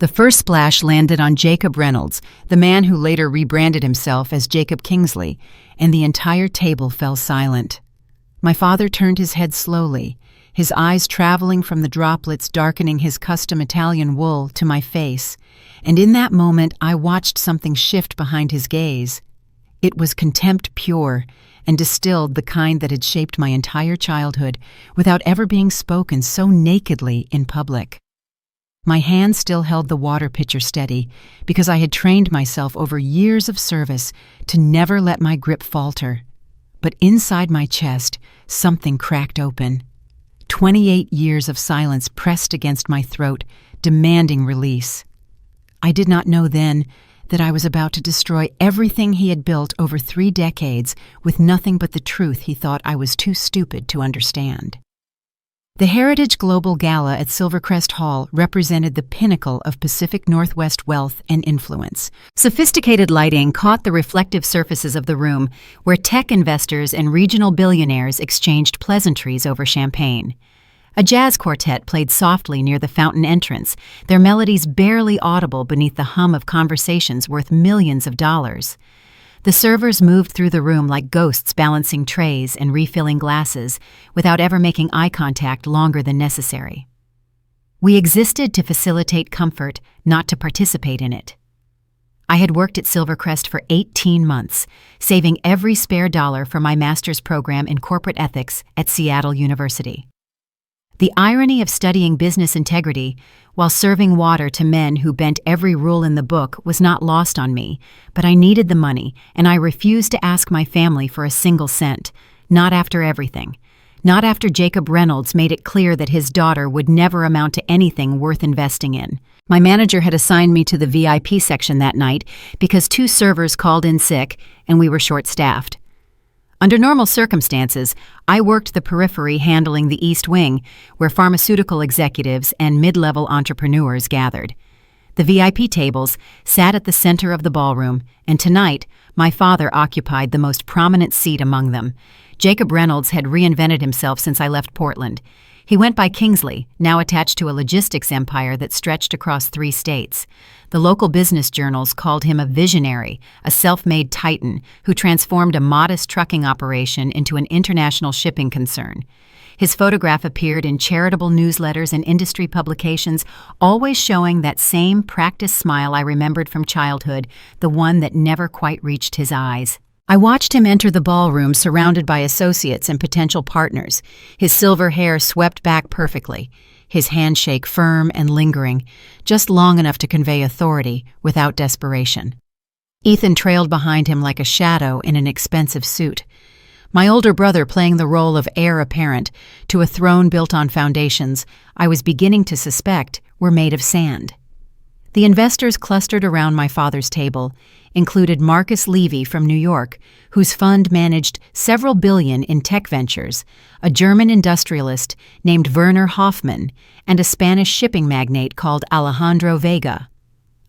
The first splash landed on Jacob Reynolds, the man who later rebranded himself as Jacob Kingsley, and the entire table fell silent. My father turned his head slowly, his eyes traveling from the droplets darkening his custom Italian wool to my face, and in that moment I watched something shift behind his gaze. It was contempt pure, and distilled the kind that had shaped my entire childhood without ever being spoken so nakedly in public. My hand still held the water pitcher steady because I had trained myself over years of service to never let my grip falter. But inside my chest, something cracked open. 28 years of silence pressed against my throat, demanding release. I did not know then that I was about to destroy everything he had built over 3 decades with nothing but the truth he thought I was too stupid to understand. The Heritage Global Gala at Silvercrest Hall represented the pinnacle of Pacific Northwest wealth and influence. Sophisticated lighting caught the reflective surfaces of the room, where tech investors and regional billionaires exchanged pleasantries over champagne. A jazz quartet played softly near the fountain entrance, their melodies barely audible beneath the hum of conversations worth millions of dollars. The servers moved through the room like ghosts balancing trays and refilling glasses without ever making eye contact longer than necessary. We existed to facilitate comfort, not to participate in it. I had worked at Silvercrest for 18 months, saving every spare dollar for my master's program in corporate ethics at Seattle University. The irony of studying business integrity while serving water to men who bent every rule in the book was not lost on me, but I needed the money, and I refused to ask my family for a single cent, not after everything. Not after Jacob Reynolds made it clear that his daughter would never amount to anything worth investing in. My manager had assigned me to the VIP section that night because 2 servers called in sick and we were short-staffed. Under normal circumstances, I worked the periphery handling the East Wing, where pharmaceutical executives and mid-level entrepreneurs gathered. The VIP tables sat at the center of the ballroom, and tonight, my father occupied the most prominent seat among them. Jacob Reynolds had reinvented himself since I left Portland. He went by Kingsley, now attached to a logistics empire that stretched across 3 states. The local business journals called him a visionary, a self-made titan who transformed a modest trucking operation into an international shipping concern. His photograph appeared in charitable newsletters and industry publications, always showing that same practiced smile I remembered from childhood, the one that never quite reached his eyes. I watched him enter the ballroom surrounded by associates and potential partners, his silver hair swept back perfectly, his handshake firm and lingering, just long enough to convey authority without desperation. Ethan trailed behind him like a shadow in an expensive suit. My older brother playing the role of heir apparent to a throne built on foundations I was beginning to suspect were made of sand. The investors clustered around my father's table included Marcus Levy from New York, whose fund managed several billion in tech ventures, a German industrialist named Werner Hoffmann, and a Spanish shipping magnate called Alejandro Vega.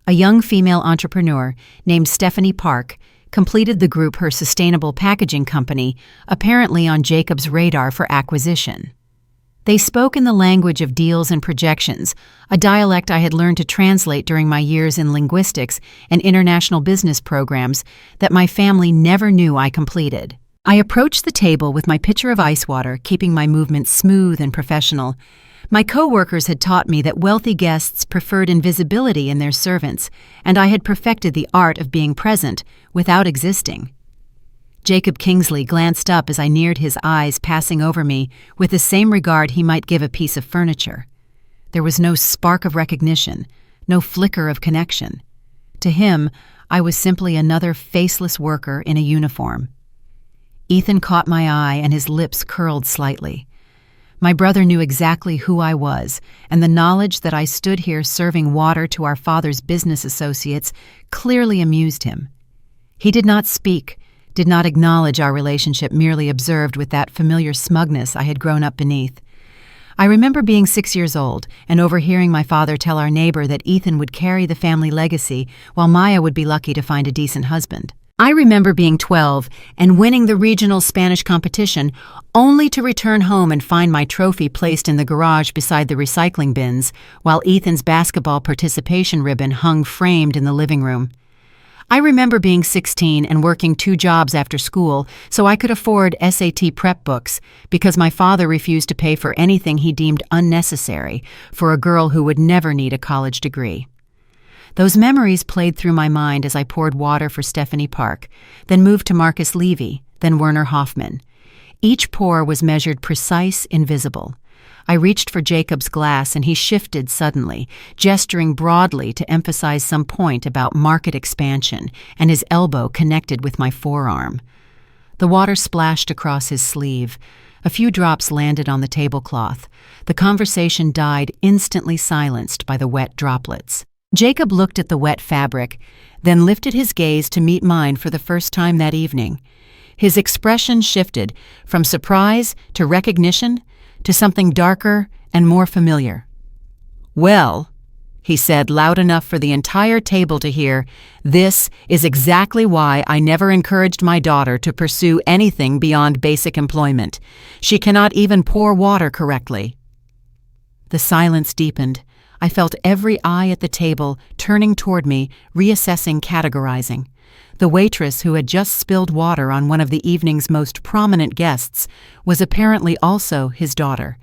A young female entrepreneur named Stephanie Park completed the group her sustainable packaging company, apparently on Jacob's radar for acquisition. They spoke in the language of deals and projections, a dialect I had learned to translate during my years in linguistics and international business programs that my family never knew I completed. I approached the table with my pitcher of ice water, keeping my movements smooth and professional. My co-workers had taught me that wealthy guests preferred invisibility in their servants, and I had perfected the art of being present without existing. Jacob Kingsley glanced up as I neared, his eyes passing over me with the same regard he might give a piece of furniture. There was no spark of recognition, no flicker of connection. To him, I was simply another faceless worker in a uniform. Ethan caught my eye and his lips curled slightly. My brother knew exactly who I was, and the knowledge that I stood here serving water to our father's business associates clearly amused him. He did not speak, did not acknowledge our relationship, merely observed with that familiar smugness I had grown up beneath. I remember being 6 years old and overhearing my father tell our neighbor that Ethan would carry the family legacy while Maya would be lucky to find a decent husband. I remember being 12 and winning the regional Spanish competition, only to return home and find my trophy placed in the garage beside the recycling bins, while Ethan's basketball participation ribbon hung framed in the living room. I remember being 16 and working 2 jobs after school so I could afford SAT prep books because my father refused to pay for anything he deemed unnecessary for a girl who would never need a college degree. Those memories played through my mind as I poured water for Stephanie Park, then moved to Marcus Levy, then Werner Hoffman. Each pour was measured precise, invisible. I reached for Jacob's glass and he shifted suddenly, gesturing broadly to emphasize some point about market expansion, and his elbow connected with my forearm. The water splashed across his sleeve. A few drops landed on the tablecloth. The conversation died, instantly silenced by the wet droplets. Jacob looked at the wet fabric, then lifted his gaze to meet mine for the first time that evening. His expression shifted from surprise to recognition to something darker and more familiar. "Well," he said loud enough for the entire table to hear, "this is exactly why I never encouraged my daughter to pursue anything beyond basic employment. She cannot even pour water correctly." The silence deepened. I felt every eye at the table turning toward me, reassessing, categorizing. The waitress who had just spilled water on one of the evening's most prominent guests was apparently also his daughter.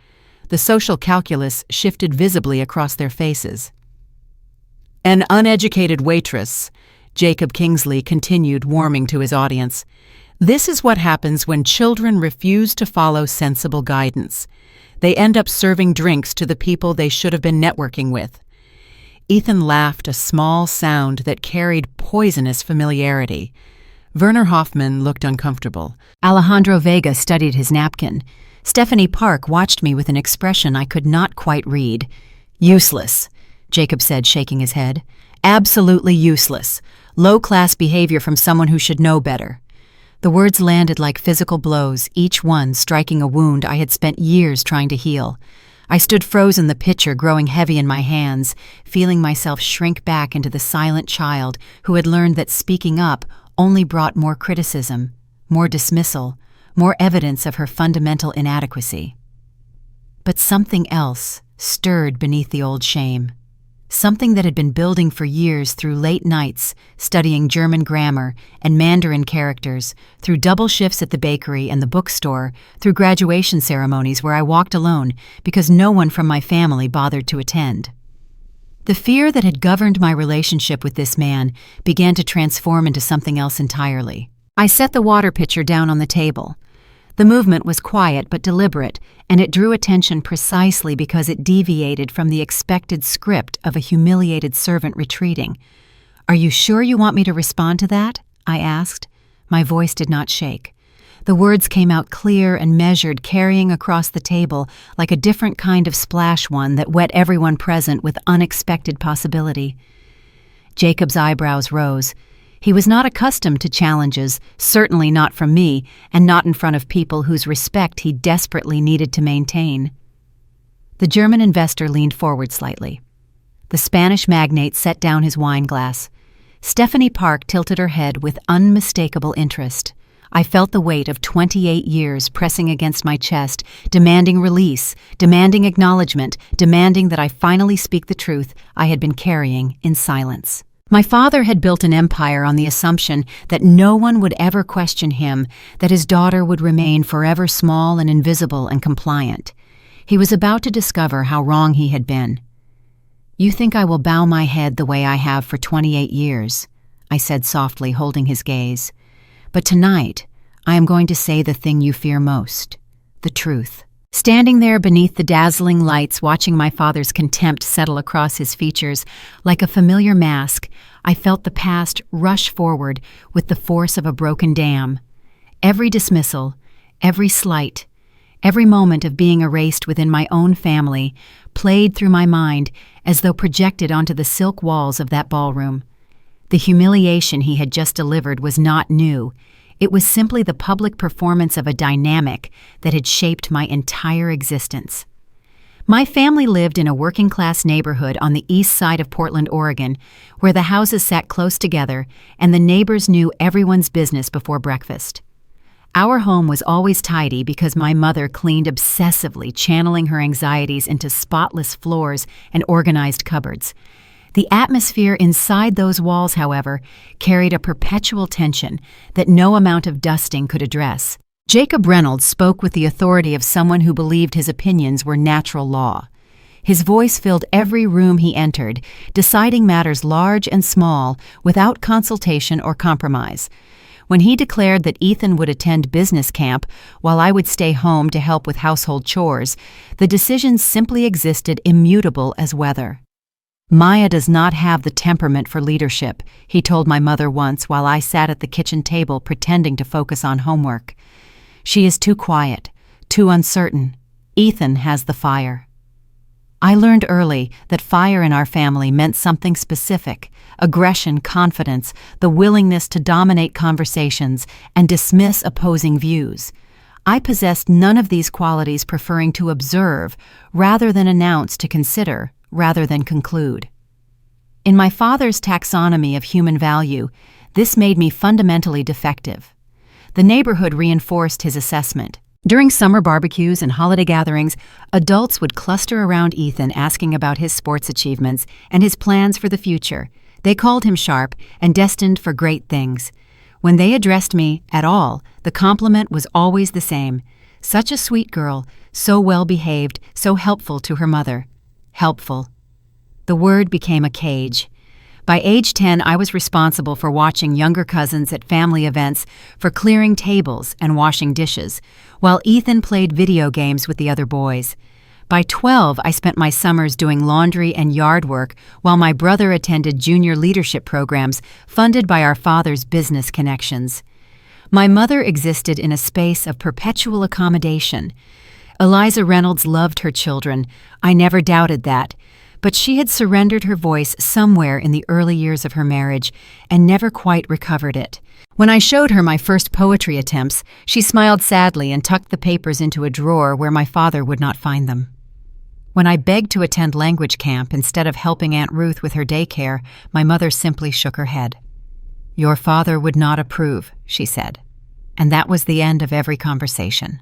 The social calculus shifted visibly across their faces. "An uneducated waitress," Jacob Kingsley continued, warming to his audience. "This is what happens when children refuse to follow sensible guidance. They end up serving drinks to the people they should have been networking with." Ethan laughed, a small sound that carried poisonous familiarity. Werner Hoffman looked uncomfortable. Alejandro Vega studied his napkin. Stephanie Park watched me with an expression I could not quite read. "Useless," Jacob said, shaking his head. "Absolutely useless. Low-class behavior from someone who should know better." The words landed like physical blows, each one striking a wound I had spent years trying to heal. I stood frozen, the pitcher growing heavy in my hands, feeling myself shrink back into the silent child who had learned that speaking up only brought more criticism, more dismissal, more evidence of her fundamental inadequacy. But something else stirred beneath the old shame. Something that had been building for years through late nights, studying German grammar and Mandarin characters, through double shifts at the bakery and the bookstore, through graduation ceremonies where I walked alone because no one from my family bothered to attend. The fear that had governed my relationship with this man began to transform into something else entirely. I set the water pitcher down on the table. The movement was quiet but deliberate, and it drew attention precisely because it deviated from the expected script of a humiliated servant retreating. "Are you sure you want me to respond to that?" I asked. My voice did not shake. The words came out clear and measured, carrying across the table like a different kind of splash, one that wet everyone present with unexpected possibility. Jacob's eyebrows rose. He was not accustomed to challenges, certainly not from me, and not in front of people whose respect he desperately needed to maintain. The German investor leaned forward slightly. The Spanish magnate set down his wine glass. Stephanie Park tilted her head with unmistakable interest. I felt the weight of 28 years pressing against my chest, demanding release, demanding acknowledgement, demanding that I finally speak the truth I had been carrying in silence. My father had built an empire on the assumption that no one would ever question him, that his daughter would remain forever small and invisible and compliant. He was about to discover how wrong he had been. "You think I will bow my head the way I have for 28 years, I said softly, holding his gaze. "But tonight, I am going to say the thing you fear most, the truth." Standing there beneath the dazzling lights, watching my father's contempt settle across his features like a familiar mask, I felt the past rush forward with the force of a broken dam. Every dismissal, every slight, every moment of being erased within my own family played through my mind as though projected onto the silk walls of that ballroom. The humiliation he had just delivered was not new. It was simply the public performance of a dynamic that had shaped my entire existence. My family lived in a working-class neighborhood on the east side of Portland, Oregon, where the houses sat close together and the neighbors knew everyone's business before breakfast. Our home was always tidy because my mother cleaned obsessively, channeling her anxieties into spotless floors and organized cupboards. The atmosphere inside those walls, however, carried a perpetual tension that no amount of dusting could address. Jacob Reynolds spoke with the authority of someone who believed his opinions were natural law. His voice filled every room he entered, deciding matters large and small without consultation or compromise. When he declared that Ethan would attend business camp while I would stay home to help with household chores, the decision simply existed, immutable as weather. "Maya does not have the temperament for leadership," he told my mother once while I sat at the kitchen table pretending to focus on homework. "She is too quiet, too uncertain. Ethan has the fire." I learned early that fire in our family meant something specific: aggression, confidence, the willingness to dominate conversations and dismiss opposing views. I possessed none of these qualities, preferring to observe rather than announce, to consider rather than conclude. In my father's taxonomy of human value, this made me fundamentally defective. The neighborhood reinforced his assessment. During summer barbecues and holiday gatherings, adults would cluster around Ethan asking about his sports achievements and his plans for the future. They called him sharp and destined for great things. When they addressed me at all, the compliment was always the same: "Such a sweet girl, so well behaved, so helpful to her mother." Helpful. The word became a cage. By age 10, I was responsible for watching younger cousins at family events, for clearing tables and washing dishes, while Ethan played video games with the other boys. By 12, I spent my summers doing laundry and yard work, while my brother attended junior leadership programs funded by our father's business connections. My mother existed in a space of perpetual accommodation. Eliza Reynolds loved her children. I never doubted that. But she had surrendered her voice somewhere in the early years of her marriage and never quite recovered it. When I showed her my first poetry attempts, she smiled sadly and tucked the papers into a drawer where my father would not find them. When I begged to attend language camp instead of helping Aunt Ruth with her daycare, my mother simply shook her head. "Your father would not approve," she said. And that was the end of every conversation.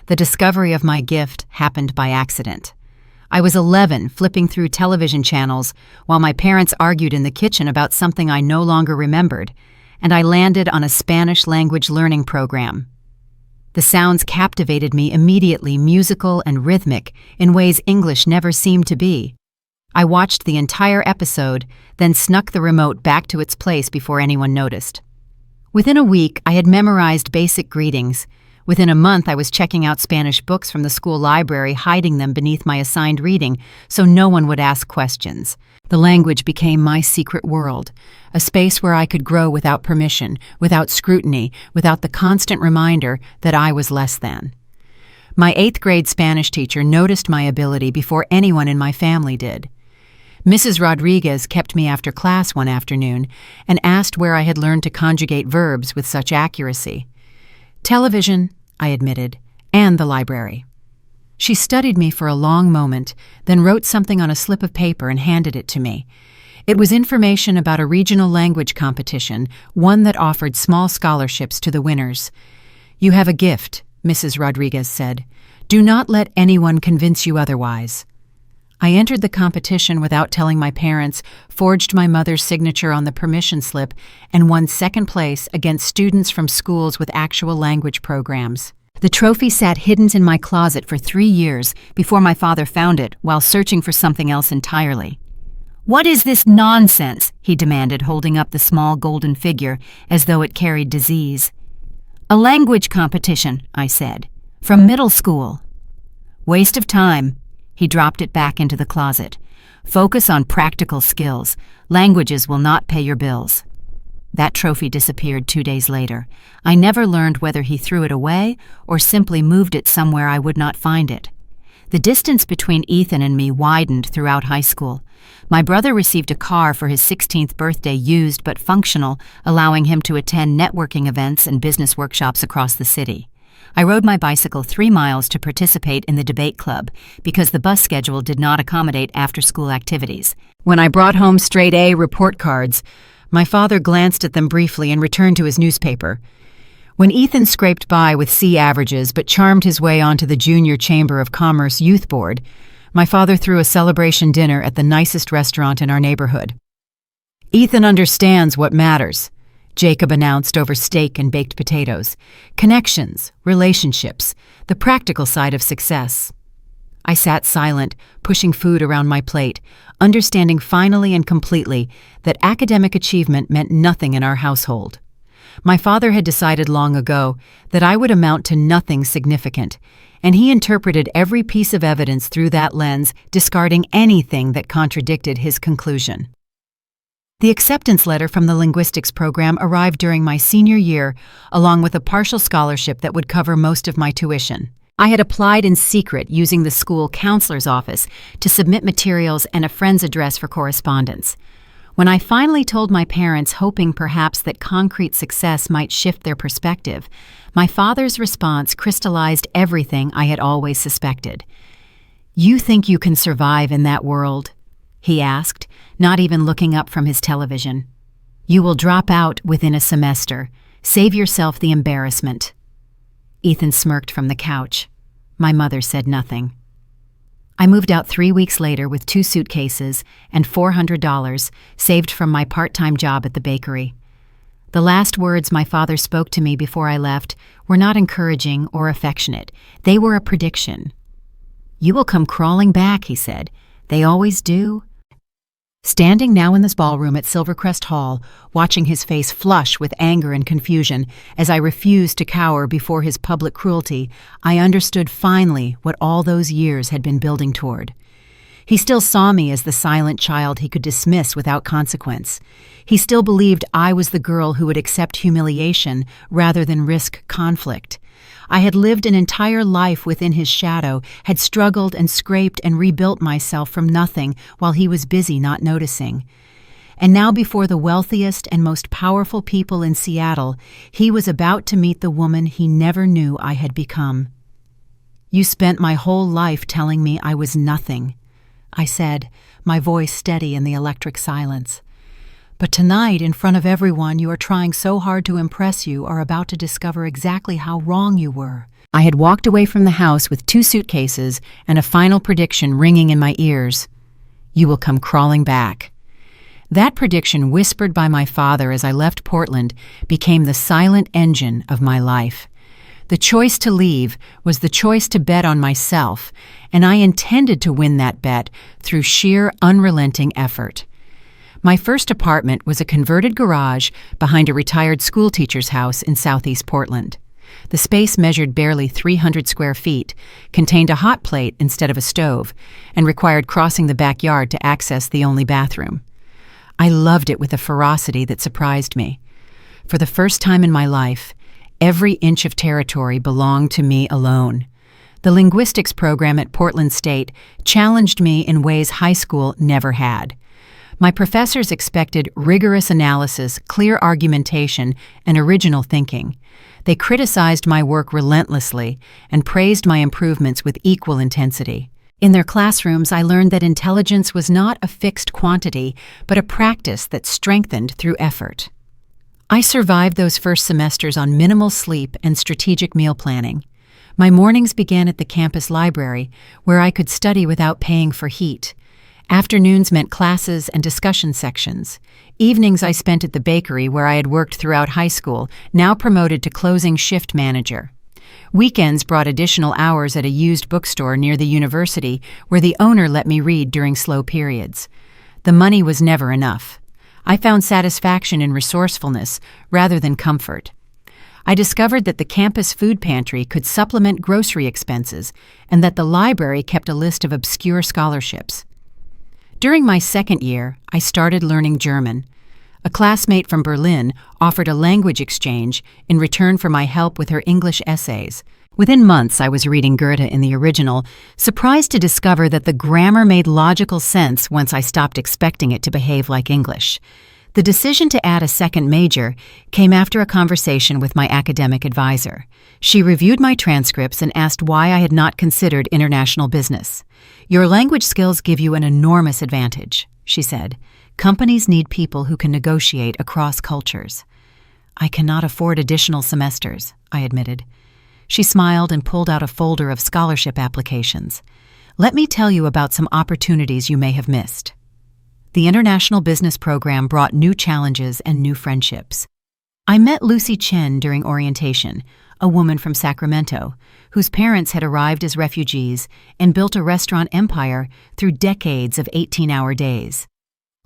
The discovery of my gift happened by accident. I was 11, flipping through television channels while my parents argued in the kitchen about something I no longer remembered, and I landed on a Spanish language learning program. The sounds captivated me immediately, musical and rhythmic in ways English never seemed to be. I watched the entire episode, then snuck the remote back to its place before anyone noticed. Within a week, I had memorized basic greetings. Within a month, I was checking out Spanish books from the school library, hiding them beneath my assigned reading so no one would ask questions. The language became my secret world, a space where I could grow without permission, without scrutiny, without the constant reminder that I was less than. My 8th grade Spanish teacher noticed my ability before anyone in my family did. Mrs. Rodriguez kept me after class one afternoon and asked where I had learned to conjugate verbs with such accuracy. "Television," I admitted, "and the library." She studied me for a long moment, then wrote something on a slip of paper and handed it to me. It was information about a regional language competition, one that offered small scholarships to the winners. "You have a gift," Mrs. Rodriguez said. "Do not let anyone convince you otherwise." I entered the competition without telling my parents, forged my mother's signature on the permission slip, and won 2nd place against students from schools with actual language programs. The trophy sat hidden in my closet for 3 years before my father found it while searching for something else entirely. "What is this nonsense?" he demanded, holding up the small golden figure as though it carried disease. "A language competition," I said. "From middle school." "Waste of time." He dropped it back into the closet. "Focus on practical skills. Languages will not pay your bills." That trophy disappeared 2 days later. I never learned whether he threw it away or simply moved it somewhere I would not find it. The distance between Ethan and me widened throughout high school. My brother received a car for his 16th birthday, used but functional, allowing him to attend networking events and business workshops across the city. I rode my bicycle 3 miles to participate in the debate club because the bus schedule did not accommodate after-school activities. When I brought home straight A report cards, my father glanced at them briefly and returned to his newspaper. When Ethan scraped by with C averages but charmed his way onto the Junior Chamber of Commerce Youth Board, my father threw a celebration dinner at the nicest restaurant in our neighborhood. "Ethan understands what matters," Jacob announced over steak and baked potatoes. "Connections, relationships, the practical side of success." I sat silent, pushing food around my plate, understanding finally and completely that academic achievement meant nothing in our household. My father had decided long ago that I would amount to nothing significant, and he interpreted every piece of evidence through that lens, discarding anything that contradicted his conclusion. The acceptance letter from the linguistics program arrived during my senior year, along with a partial scholarship that would cover most of my tuition. I had applied in secret using the school counselor's office to submit materials and a friend's address for correspondence. When I finally told my parents, hoping perhaps that concrete success might shift their perspective, my father's response crystallized everything I had always suspected. "You think you can survive in that world?" he asked, not even looking up from his television. "You will drop out within a semester. Save yourself the embarrassment." Ethan smirked from the couch. My mother said nothing. I moved out 3 weeks later with 2 suitcases and $400 saved from my part-time job at the bakery. The last words my father spoke to me before I left were not encouraging or affectionate. They were a prediction. "You will come crawling back," he said. "They always do." Standing now in this ballroom at Silvercrest Hall, watching his face flush with anger and confusion as I refused to cower before his public cruelty, I understood finally what all those years had been building toward. He still saw me as the silent child he could dismiss without consequence. He still believed I was the girl who would accept humiliation rather than risk conflict. I had lived an entire life within his shadow, had struggled and scraped and rebuilt myself from nothing while he was busy not noticing. And now before the wealthiest and most powerful people in Seattle, he was about to meet the woman he never knew I had become. "You spent my whole life telling me I was nothing," I said, my voice steady in the electric silence. "But tonight, in front of everyone you are trying so hard to impress, you are about to discover exactly how wrong you were." I had walked away from the house with 2 suitcases and a final prediction ringing in my ears. "You will come crawling back." That prediction, whispered by my father as I left Portland, became the silent engine of my life. The choice to leave was the choice to bet on myself, and I intended to win that bet through sheer, unrelenting effort. My first apartment was a converted garage behind a retired schoolteacher's house in southeast Portland. The space measured barely 300 square feet, contained a hot plate instead of a stove, and required crossing the backyard to access the only bathroom. I loved it with a ferocity that surprised me. For the first time in my life, every inch of territory belonged to me alone. The linguistics program at Portland State challenged me in ways high school never had. My professors expected rigorous analysis, clear argumentation, and original thinking. They criticized my work relentlessly and praised my improvements with equal intensity. In their classrooms, I learned that intelligence was not a fixed quantity, but a practice that strengthened through effort. I survived those first semesters on minimal sleep and strategic meal planning. My mornings began at the campus library, where I could study without paying for heat. Afternoons meant classes and discussion sections. Evenings I spent at the bakery where I had worked throughout high school, now promoted to closing shift manager. Weekends brought additional hours at a used bookstore near the university where the owner let me read during slow periods. The money was never enough. I found satisfaction in resourcefulness rather than comfort. I discovered that the campus food pantry could supplement grocery expenses and that the library kept a list of obscure scholarships. During my second year, I started learning German. A classmate from Berlin offered a language exchange in return for my help with her English essays. Within months, I was reading Goethe in the original, surprised to discover that the grammar made logical sense once I stopped expecting it to behave like English. The decision to add a second major came after a conversation with my academic advisor. She reviewed my transcripts and asked why I had not considered international business. "Your language skills give you an enormous advantage," she said. "Companies need people who can negotiate across cultures." "I cannot afford additional semesters," I admitted. She smiled and pulled out a folder of scholarship applications. "Let me tell you about some opportunities you may have missed." The International Business Program brought new challenges and new friendships. I met Lucy Chen during orientation, a woman from Sacramento, whose parents had arrived as refugees and built a restaurant empire through decades of 18-hour days.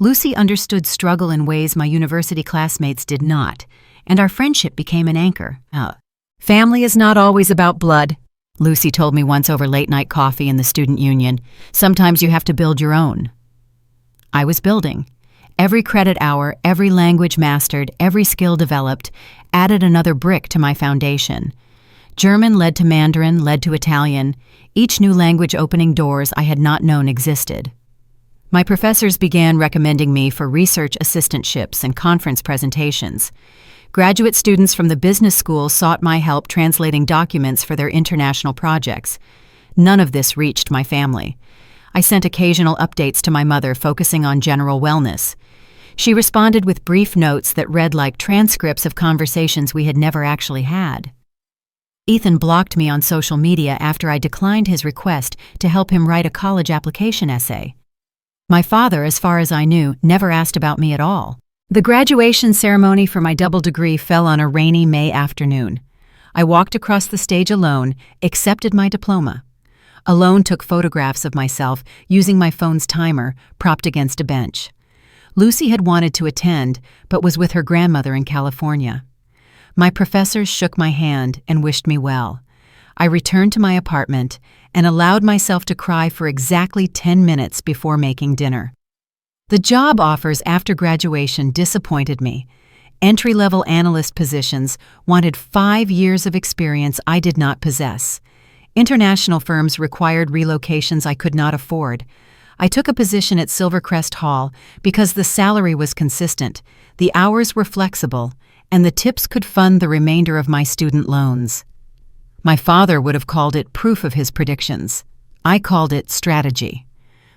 Lucy understood struggle in ways my university classmates did not, and our friendship became an anchor. "Family is not always about blood," Lucy told me once over late-night coffee in the student union. "Sometimes you have to build your own." I was building. Every credit hour, every language mastered, every skill developed, added another brick to my foundation. German led to Mandarin, led to Italian, each new language opening doors I had not known existed. My professors began recommending me for research assistantships and conference presentations. Graduate students from the business school sought my help translating documents for their international projects. None of this reached my family. I sent occasional updates to my mother focusing on general wellness. She responded with brief notes that read like transcripts of conversations we had never actually had. Ethan blocked me on social media after I declined his request to help him write a college application essay. My father, as far as I knew, never asked about me at all. The graduation ceremony for my double degree fell on a rainy May afternoon. I walked across the stage alone, accepted my diploma. Alone took photographs of myself using my phone's timer, propped against a bench. Lucy had wanted to attend, but was with her grandmother in California. My professors shook my hand and wished me well. I returned to my apartment and allowed myself to cry for exactly 10 minutes before making dinner. The job offers after graduation disappointed me. Entry-level analyst positions wanted 5 years of experience I did not possess. International firms required relocations I could not afford. I took a position at Silvercrest Hall because the salary was consistent, the hours were flexible, and the tips could fund the remainder of my student loans. My father would have called it proof of his predictions. I called it strategy.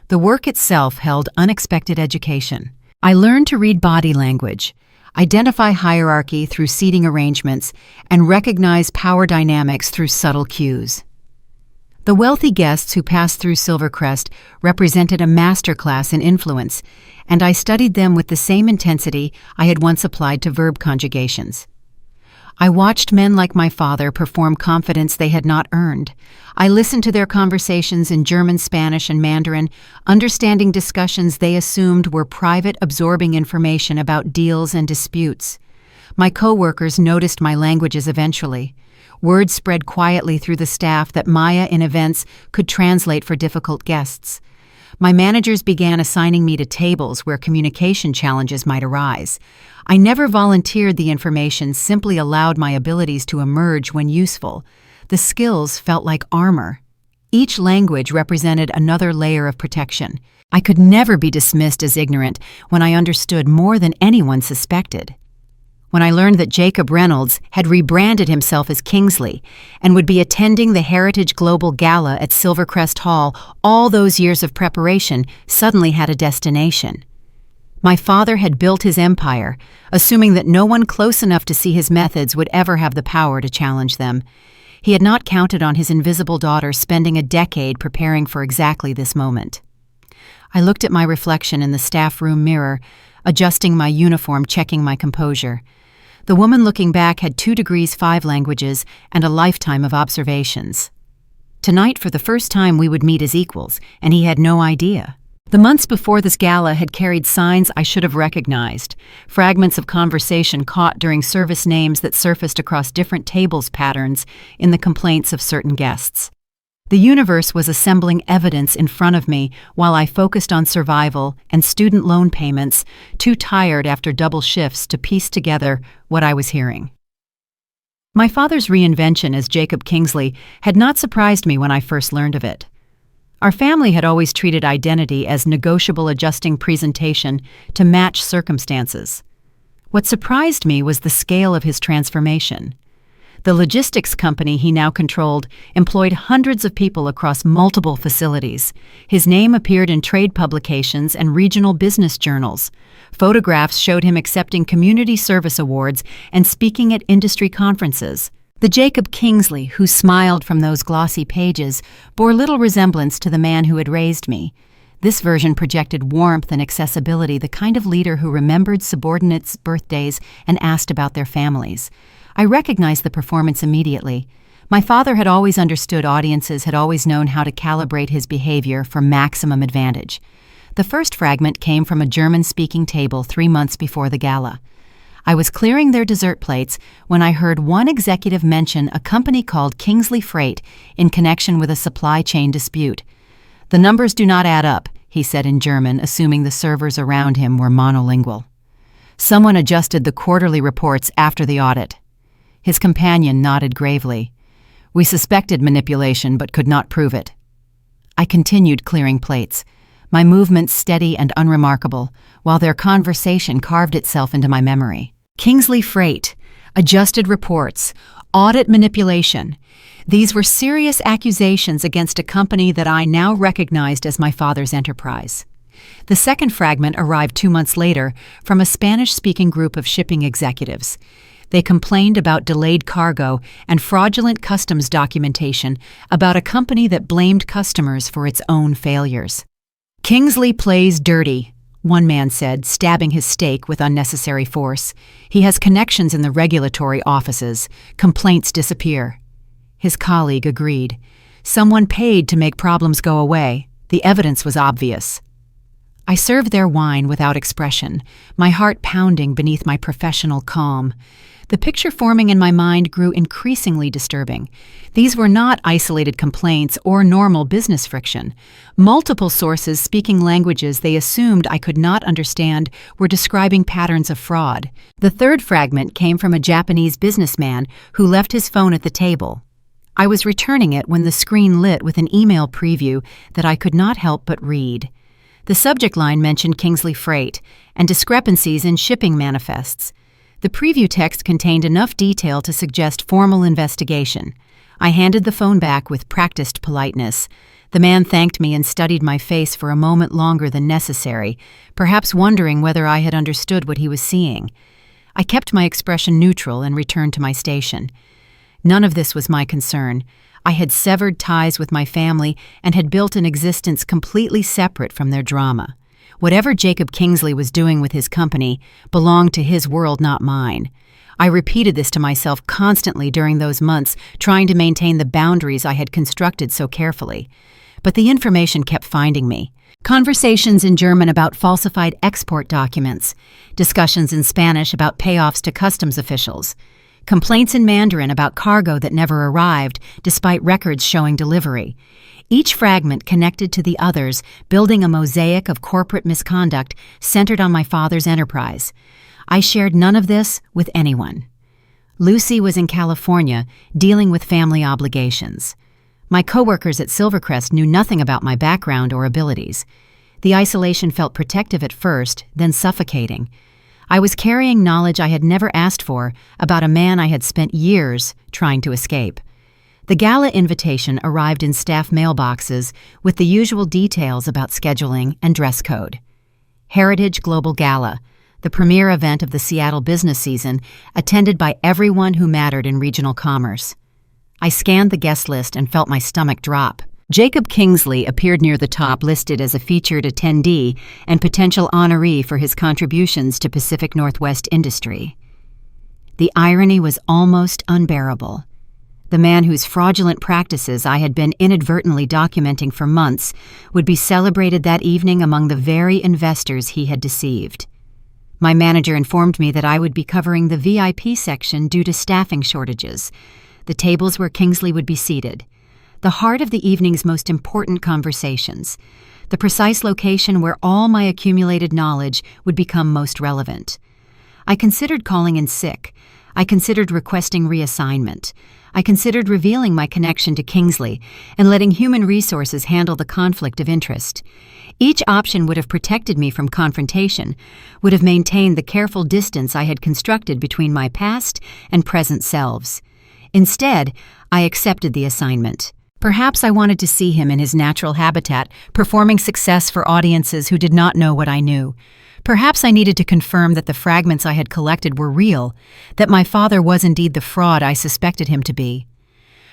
The work itself held unexpected education. I learned to read body language, identify hierarchy through seating arrangements, and recognize power dynamics through subtle cues. The wealthy guests who passed through Silvercrest represented a masterclass in influence, and I studied them with the same intensity I had once applied to verb conjugations. I watched men like my father perform confidence they had not earned. I listened to their conversations in German, Spanish, and Mandarin, understanding discussions they assumed were private, absorbing information about deals and disputes. My coworkers noticed my languages eventually. Word spread quietly through the staff that Maya in events could translate for difficult guests. My managers began assigning me to tables where communication challenges might arise. I never volunteered the information, simply allowed my abilities to emerge when useful. The skills felt like armor. Each language represented another layer of protection. I could never be dismissed as ignorant when I understood more than anyone suspected. When I learned that Jacob Reynolds had rebranded himself as Kingsley and would be attending the Heritage Global Gala at Silvercrest Hall, all those years of preparation suddenly had a destination. My father had built his empire, assuming that no one close enough to see his methods would ever have the power to challenge them. He had not counted on his invisible daughter spending a decade preparing for exactly this moment. I looked at my reflection in the staff room mirror, adjusting my uniform, checking my composure. The woman looking back had 2 degrees, 5 languages, and a lifetime of observations. Tonight, for the first time, we would meet as equals, and he had no idea. The months before this gala had carried signs I should have recognized, fragments of conversation caught during service names that surfaced across different tables patterns in the complaints of certain guests. The universe was assembling evidence in front of me while I focused on survival and student loan payments, too tired after double shifts to piece together what I was hearing. My father's reinvention as Jacob Kingsley had not surprised me when I first learned of it. Our family had always treated identity as negotiable, adjusting presentation to match circumstances. What surprised me was the scale of his transformation. The logistics company he now controlled employed hundreds of people across multiple facilities. His name appeared in trade publications and regional business journals. Photographs showed him accepting community service awards and speaking at industry conferences. The Jacob Kingsley who smiled from those glossy pages bore little resemblance to the man who had raised me. This version projected warmth and accessibility, the kind of leader who remembered subordinates' birthdays and asked about their families. I recognized the performance immediately. My father had always understood audiences, had always known how to calibrate his behavior for maximum advantage. The first fragment came from a German-speaking table 3 months before the gala. I was clearing their dessert plates when I heard one executive mention a company called Kingsley Freight in connection with a supply chain dispute. "The numbers do not add up," he said in German, assuming the servers around him were monolingual. "Someone adjusted the quarterly reports after the audit." His companion nodded gravely. "We suspected manipulation but could not prove it." I continued clearing plates, my movements steady and unremarkable, while their conversation carved itself into my memory. Kingsley Freight, adjusted reports, audit manipulation. These were serious accusations against a company that I now recognized as my father's enterprise. The second fragment arrived 2 months later from a Spanish-speaking group of shipping executives. They complained about delayed cargo and fraudulent customs documentation about a company that blamed customers for its own failures. "Kingsley plays dirty," one man said, stabbing his steak with unnecessary force. "He has connections in the regulatory offices. Complaints disappear." His colleague agreed. Someone paid to make problems go away. The evidence was obvious. I served their wine without expression, my heart pounding beneath my professional calm. The picture forming in my mind grew increasingly disturbing. These were not isolated complaints or normal business friction. Multiple sources speaking languages they assumed I could not understand were describing patterns of fraud. The third fragment came from a Japanese businessman who left his phone at the table. I was returning it when the screen lit with an email preview that I could not help but read. The subject line mentioned Kingsley Freight and discrepancies in shipping manifests. The preview text contained enough detail to suggest formal investigation. I handed the phone back with practiced politeness. The man thanked me and studied my face for a moment longer than necessary, perhaps wondering whether I had understood what he was seeing. I kept my expression neutral and returned to my station. None of this was my concern. I had severed ties with my family and had built an existence completely separate from their drama. Whatever Jacob Kingsley was doing with his company belonged to his world, not mine. I repeated this to myself constantly during those months, trying to maintain the boundaries I had constructed so carefully. But the information kept finding me. Conversations in German about falsified export documents, discussions in Spanish about payoffs to customs officials, complaints in Mandarin about cargo that never arrived despite records showing delivery. Each fragment connected to the others, building a mosaic of corporate misconduct centered on my father's enterprise. I shared none of this with anyone. Lucy was in California, dealing with family obligations. My coworkers at Silvercrest knew nothing about my background or abilities. The isolation felt protective at first, then suffocating. I was carrying knowledge I had never asked for about a man I had spent years trying to escape. The gala invitation arrived in staff mailboxes with the usual details about scheduling and dress code. Heritage Global Gala, the premier event of the Seattle business season, attended by everyone who mattered in regional commerce. I scanned the guest list and felt my stomach drop. Jacob Kingsley appeared near the top, listed as a featured attendee and potential honoree for his contributions to Pacific Northwest industry. The irony was almost unbearable. The man whose fraudulent practices I had been inadvertently documenting for months would be celebrated that evening among the very investors he had deceived. My manager informed me that I would be covering the VIP section due to staffing shortages, the tables where Kingsley would be seated, the heart of the evening's most important conversations, the precise location where all my accumulated knowledge would become most relevant. I considered calling in sick. I considered requesting reassignment. I considered revealing my connection to Kingsley and letting human resources handle the conflict of interest. Each option would have protected me from confrontation, would have maintained the careful distance I had constructed between my past and present selves. Instead, I accepted the assignment. Perhaps I wanted to see him in his natural habitat, performing success for audiences who did not know what I knew. Perhaps I needed to confirm that the fragments I had collected were real, that my father was indeed the fraud I suspected him to be.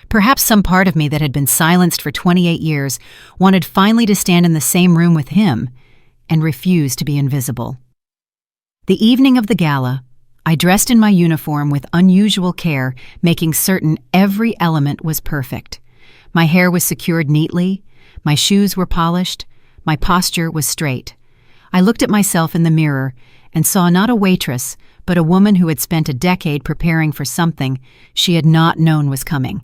Perhaps some part of me that had been silenced for 28 years wanted finally to stand in the same room with him and refused to be invisible. The evening of the gala, I dressed in my uniform with unusual care, making certain every element was perfect. My hair was secured neatly, my shoes were polished, my posture was straight. I looked at myself in the mirror and saw not a waitress, but a woman who had spent a decade preparing for something she had not known was coming.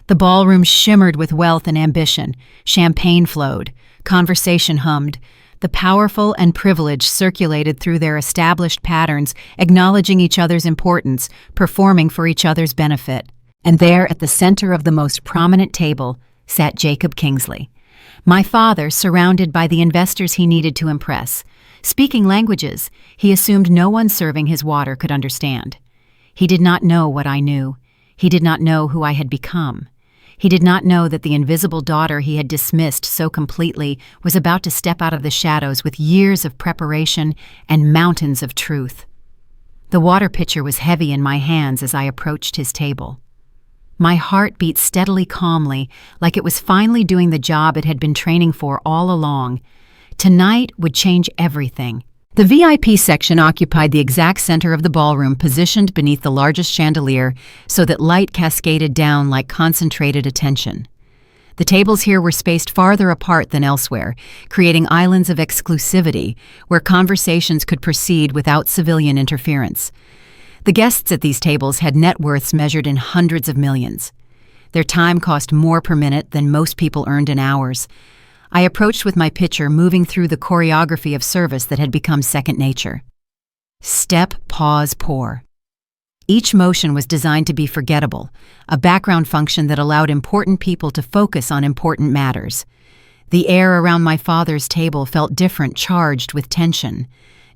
The ballroom shimmered with wealth and ambition. Champagne flowed. Conversation hummed. The powerful and privileged circulated through their established patterns, acknowledging each other's importance, performing for each other's benefit. And there, at the center of the most prominent table, sat Jacob Kingsley. My father, surrounded by the investors he needed to impress. Speaking languages he assumed no one serving his water could understand. He did not know what I knew. He did not know who I had become. He did not know that the invisible daughter he had dismissed so completely was about to step out of the shadows with years of preparation and mountains of truth. The water pitcher was heavy in my hands as I approached his table. My heart beat steadily calmly, like it was finally doing the job it had been training for all along. Tonight would change everything. The VIP section occupied the exact center of the ballroom, positioned beneath the largest chandelier so that light cascaded down like concentrated attention. The tables here were spaced farther apart than elsewhere, creating islands of exclusivity where conversations could proceed without civilian interference. The guests at these tables had net worths measured in hundreds of millions. Their time cost more per minute than most people earned in hours. I approached with my pitcher, moving through the choreography of service that had become second nature. Step, pause, pour. Each motion was designed to be forgettable, a background function that allowed important people to focus on important matters. The air around my father's table felt different, charged with tension.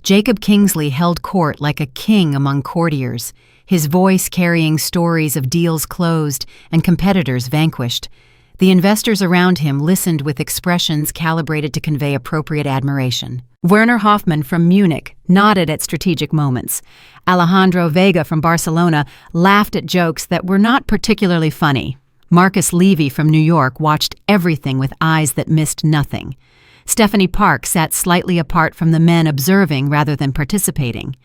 Jacob Kingsley held court like a king among courtiers, his voice carrying stories of deals closed and competitors vanquished. The investors around him listened with expressions calibrated to convey appropriate admiration. Werner Hoffmann from Munich nodded at strategic moments. Alejandro Vega from Barcelona laughed at jokes that were not particularly funny. Marcus Levy from New York watched everything with eyes that missed nothing. Stephanie Park sat slightly apart from the men, observing rather than participating.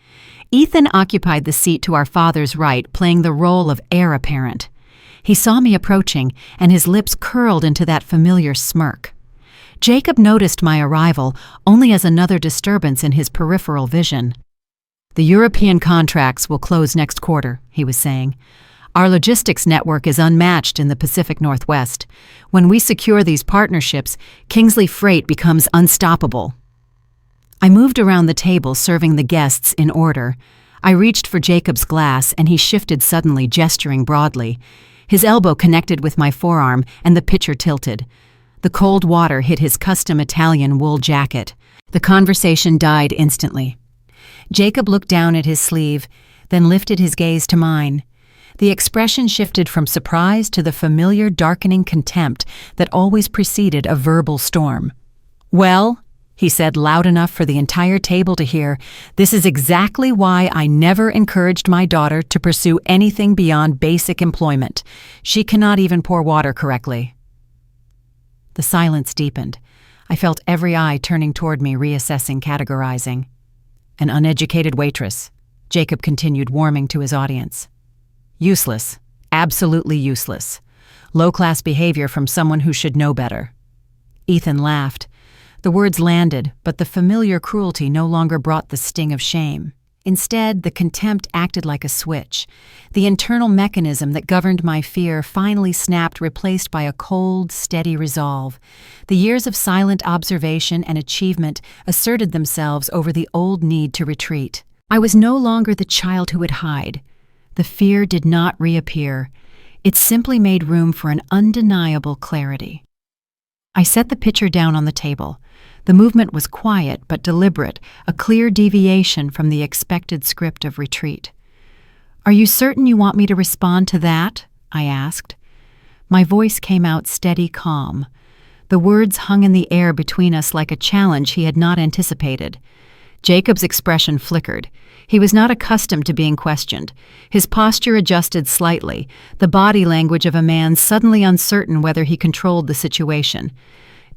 Ethan occupied the seat to our father's right, playing the role of heir apparent. He saw me approaching, and his lips curled into that familiar smirk. Jacob noticed my arrival only as another disturbance in his peripheral vision. "The European contracts will close next quarter," he was saying. "Our logistics network is unmatched in the Pacific Northwest. When we secure these partnerships, Kingsley Freight becomes unstoppable." I moved around the table, serving the guests in order. I reached for Jacob's glass, and he shifted suddenly, gesturing broadly. His elbow connected with my forearm, and the pitcher tilted. The cold water hit his custom Italian wool jacket. The conversation died instantly. Jacob looked down at his sleeve, then lifted his gaze to mine. The expression shifted from surprise to the familiar darkening contempt that always preceded a verbal storm. "Well," he said loud enough for the entire table to hear, "this is exactly why I never encouraged my daughter to pursue anything beyond basic employment. She cannot even pour water correctly." The silence deepened. I felt every eye turning toward me, reassessing, categorizing. "An uneducated waitress," Jacob continued, warming to his audience. "Useless. Absolutely useless. Low-class behavior from someone who should know better." Ethan laughed. The words landed, but the familiar cruelty no longer brought the sting of shame. Instead, the contempt acted like a switch. The internal mechanism that governed my fear finally snapped, replaced by a cold, steady resolve. The years of silent observation and achievement asserted themselves over the old need to retreat. I was no longer the child who would hide. The fear did not reappear. It simply made room for an undeniable clarity. I set the pitcher down on the table. The movement was quiet but deliberate, a clear deviation from the expected script of retreat. "Are you certain you want me to respond to that?" I asked. My voice came out steady, calm. The words hung in the air between us like a challenge he had not anticipated. Jacob's expression flickered. He was not accustomed to being questioned. His posture adjusted slightly, the body language of a man suddenly uncertain whether he controlled the situation.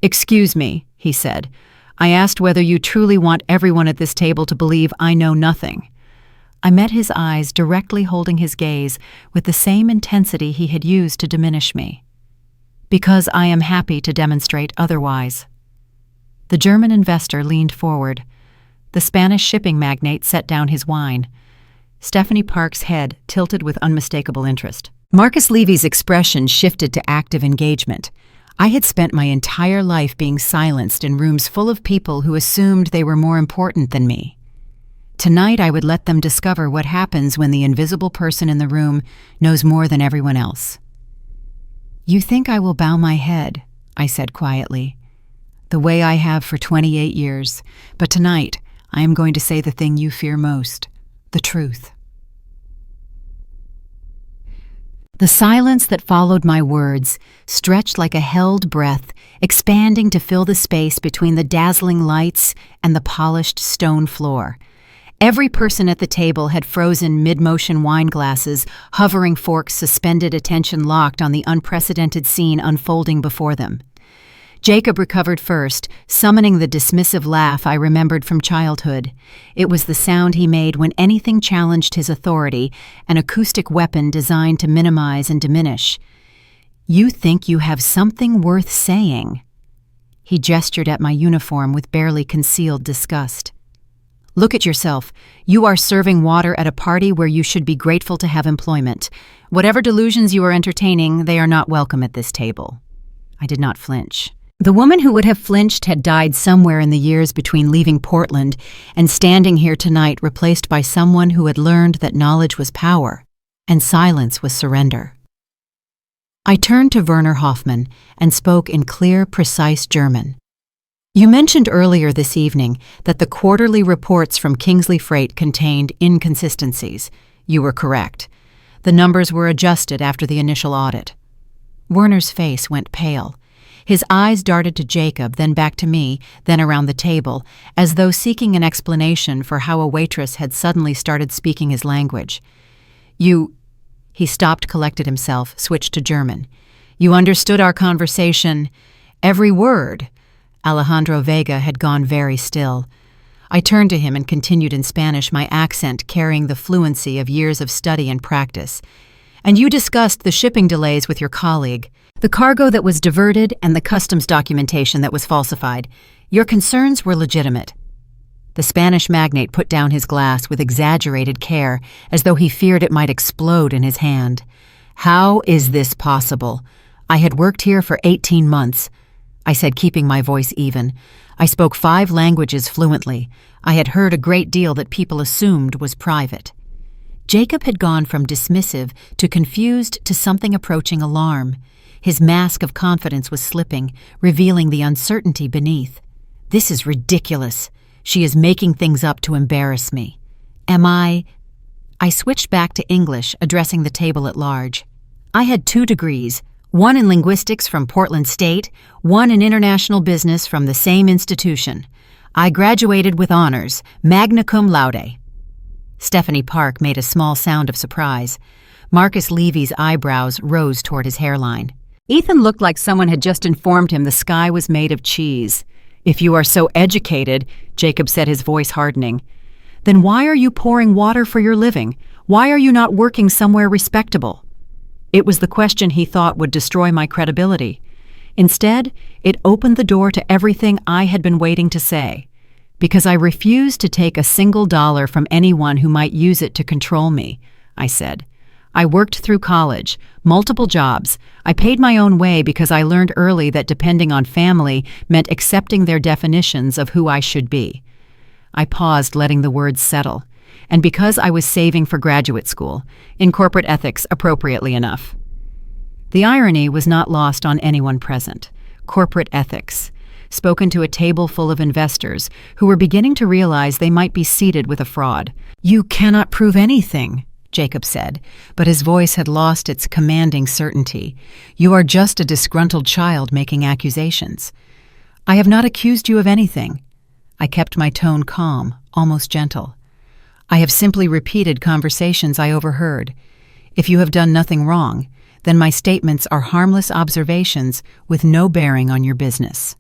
"Excuse me," he said. "I asked whether you truly want everyone at this table to believe I know nothing." I met his eyes, directly holding his gaze with the same intensity he had used to diminish me. "Because I am happy to demonstrate otherwise." The German investor leaned forward. The Spanish shipping magnate set down his wine. Stephanie Park's head tilted with unmistakable interest. Marcus Levy's expression shifted to active engagement. I had spent my entire life being silenced in rooms full of people who assumed they were more important than me. Tonight I would let them discover what happens when the invisible person in the room knows more than everyone else. "You think I will bow my head," I said quietly, "the way I have for 28 years, but tonight I am going to say the thing you fear most, the truth." The silence that followed my words stretched like a held breath, expanding to fill the space between the dazzling lights and the polished stone floor. Every person at the table had frozen mid-motion wine glasses, hovering forks, suspended attention locked on the unprecedented scene unfolding before them. Jacob recovered first, summoning the dismissive laugh I remembered from childhood. It was the sound he made when anything challenged his authority, an acoustic weapon designed to minimize and diminish. "You think you have something worth saying." He gestured at my uniform with barely concealed disgust. "Look at yourself. You are serving water at a party where you should be grateful to have employment. Whatever delusions you are entertaining, they are not welcome at this table." I did not flinch. The woman who would have flinched had died somewhere in the years between leaving Portland and standing here tonight, replaced by someone who had learned that knowledge was power and silence was surrender. I turned to Werner Hoffmann and spoke in clear, precise German. "You mentioned earlier this evening that the quarterly reports from Kingsley Freight contained inconsistencies. You were correct. The numbers were adjusted after the initial audit." Werner's face went pale. His eyes darted to Jacob, then back to me, then around the table, as though seeking an explanation for how a waitress had suddenly started speaking his language. He stopped, collected himself, switched to German. "You understood our conversation, every word." Alejandro Vega had gone very still. I turned to him and continued in Spanish, my accent carrying the fluency of years of study and practice. "And you discussed the shipping delays with your colleague, the cargo that was diverted and the customs documentation that was falsified. Your concerns were legitimate." The Spanish magnate put down his glass with exaggerated care, as though he feared it might explode in his hand. "How is this possible? I had worked here for 18 months. I said, keeping my voice even. I spoke 5 languages fluently. I had heard a great deal that people assumed was private. Jacob had gone from dismissive to confused to something approaching alarm. His mask of confidence was slipping, revealing the uncertainty beneath. "This is ridiculous. She is making things up to embarrass me. Am I?" I switched back to English, addressing the table at large. "I had 2 degrees, one in linguistics from Portland State, one in international business from the same institution. I graduated with honors, magna cum laude." Stephanie Park made a small sound of surprise. Marcus Levy's eyebrows rose toward his hairline. Ethan looked like someone had just informed him the sky was made of cheese. "If you are so educated," Jacob said, his voice hardening, "then why are you pouring water for your living? Why are you not working somewhere respectable?" It was the question he thought would destroy my credibility. Instead, it opened the door to everything I had been waiting to say. "Because I refused to take a single dollar from anyone who might use it to control me," I said. "I worked through college, multiple jobs. I paid my own way because I learned early that depending on family meant accepting their definitions of who I should be." I paused, letting the words settle. and because I was saving for graduate school, in corporate ethics appropriately enough. The irony was not lost on anyone present. Corporate ethics, spoken to a table full of investors who were beginning to realize they might be seated with a fraud. "You cannot prove anything," Jacob said, but his voice had lost its commanding certainty. "You are just a disgruntled child making accusations." "I have not accused you of anything." I kept my tone calm, almost gentle. "I have simply repeated conversations I overheard. If you have done nothing wrong, then my statements are harmless observations with no bearing on your business."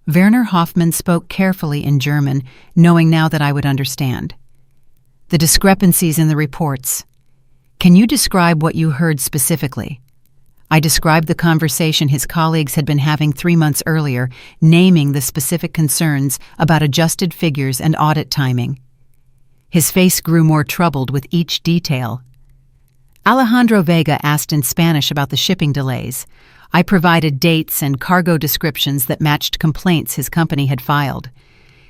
Werner Hoffmann spoke carefully in German, knowing now that I would understand. "The discrepancies in the reports. Can you describe what you heard specifically?" I described the conversation his colleagues had been having 3 months earlier, naming the specific concerns about adjusted figures and audit timing. His face grew more troubled with each detail. Alejandro Vega asked in Spanish about the shipping delays. I provided dates and cargo descriptions that matched complaints his company had filed.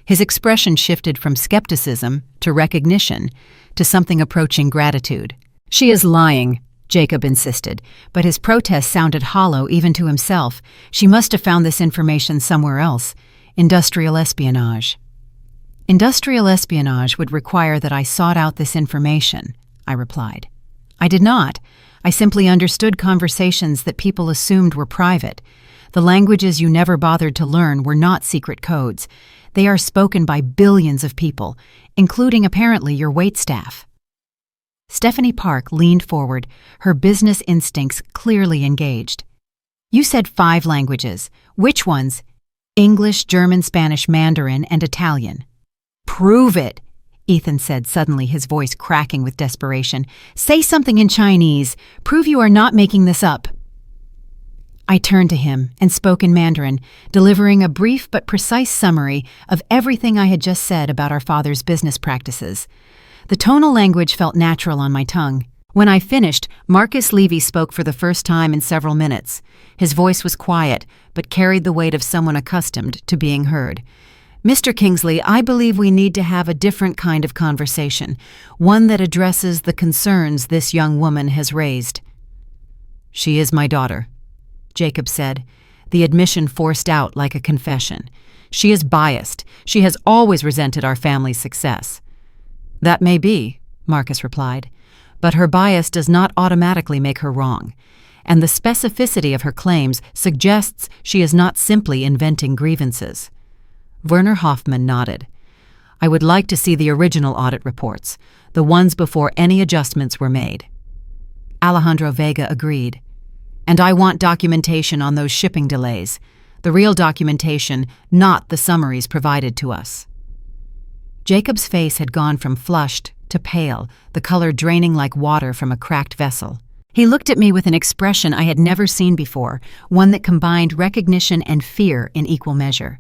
His expression shifted from skepticism to recognition to something approaching gratitude. "She is lying," Jacob insisted, but his protest sounded hollow even to himself. "She must have found this information somewhere else. Industrial espionage." "Industrial espionage would require that I sought out this information," I replied. "I did not. I simply understood conversations that people assumed were private. The languages you never bothered to learn were not secret codes. They are spoken by billions of people, including apparently your waitstaff." Stephanie Park leaned forward, her business instincts clearly engaged. "You said 5 languages. Which ones?" "English, German, Spanish, Mandarin, and Italian." "Prove it," Ethan said suddenly, his voice cracking with desperation. "Say something in Chinese. Prove you are not making this up." I turned to him and spoke in Mandarin, delivering a brief but precise summary of everything I had just said about our father's business practices. The tonal language felt natural on my tongue. When I finished, Marcus Levy spoke for the first time in several minutes. His voice was quiet, but carried the weight of someone accustomed to being heard. "Mr. Kingsley, I believe we need to have a different kind of conversation, one that addresses the concerns this young woman has raised." "She is my daughter," Jacob said, the admission forced out like a confession. "She is biased. She has always resented our family's success." "That may be," Marcus replied, "but her bias does not automatically make her wrong, and the specificity of her claims suggests she is not simply inventing grievances." Werner Hoffmann nodded. "I would like to see the original audit reports, the ones before any adjustments were made." Alejandro Vega agreed. "And I want documentation on those shipping delays, the real documentation, not the summaries provided to us." Jacob's face had gone from flushed to pale, the color draining like water from a cracked vessel. He looked at me with an expression I had never seen before, one that combined recognition and fear in equal measure.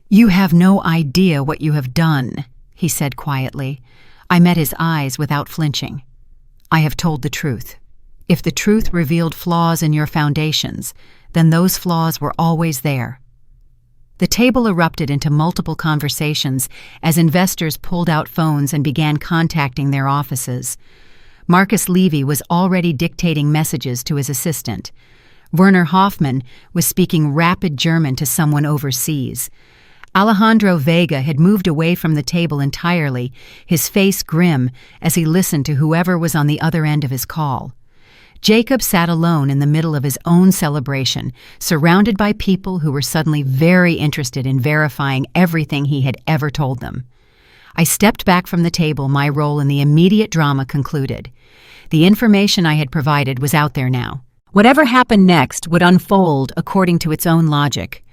"You have no idea what you have done," he said quietly. I met his eyes without flinching. "I have told the truth. If the truth revealed flaws in your foundations, then those flaws were always there." The table erupted into multiple conversations as investors pulled out phones and began contacting their offices. Marcus Levy was already dictating messages to his assistant. Werner Hoffmann was speaking rapid German to someone overseas. Alejandro Vega had moved away from the table entirely, his face grim as he listened to whoever was on the other end of his call. Jacob sat alone in the middle of his own celebration, surrounded by people who were suddenly very interested in verifying everything he had ever told them. I stepped back from the table, my role in the immediate drama concluded. The information I had provided was out there now. Whatever happened next would unfold according to its own logic.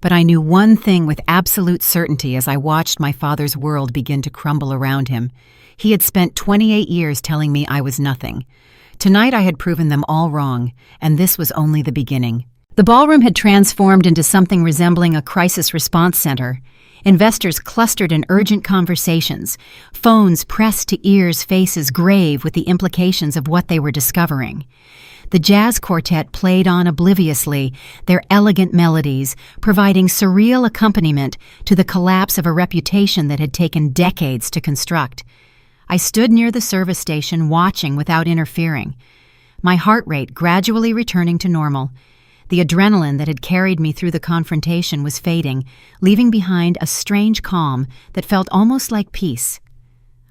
But I knew one thing with absolute certainty as I watched my father's world begin to crumble around him. He had spent 28 years telling me I was nothing. Tonight I had proven them all wrong, and this was only the beginning. The ballroom had transformed into something resembling a crisis response center. Investors clustered in urgent conversations, phones pressed to ears, faces grave with the implications of what they were discovering. The jazz quartet played on obliviously, their elegant melodies providing surreal accompaniment to the collapse of a reputation that had taken decades to construct. I stood near the service station watching without interfering, my heart rate gradually returning to normal. The adrenaline that had carried me through the confrontation was fading, leaving behind a strange calm that felt almost like peace.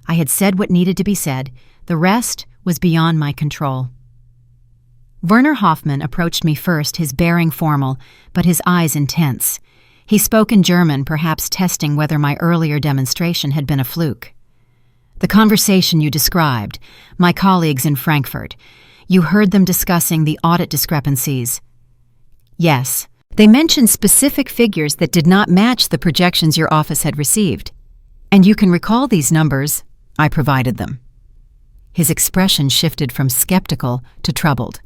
I had said what needed to be said. The rest was beyond my control. Werner Hoffman approached me first, his bearing formal, but his eyes intense. He spoke in German, perhaps testing whether my earlier demonstration had been a fluke. The conversation you described, my colleagues in Frankfurt, you heard them discussing the audit discrepancies. Yes, they mentioned specific figures that did not match the projections your office had received. And you can recall these numbers. I provided them. His expression shifted from skeptical to troubled.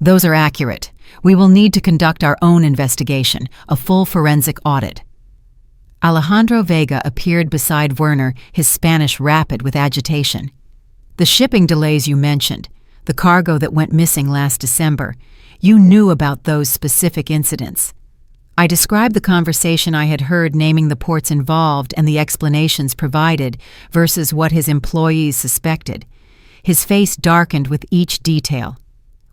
Those are accurate. We will need to conduct our own investigation, a full forensic audit. Alejandro Vega appeared beside Werner, his Spanish rapid with agitation. The shipping delays you mentioned, the cargo that went missing last December, you knew about those specific incidents. I described the conversation I had heard naming the ports involved and the explanations provided versus what his employees suspected. His face darkened with each detail.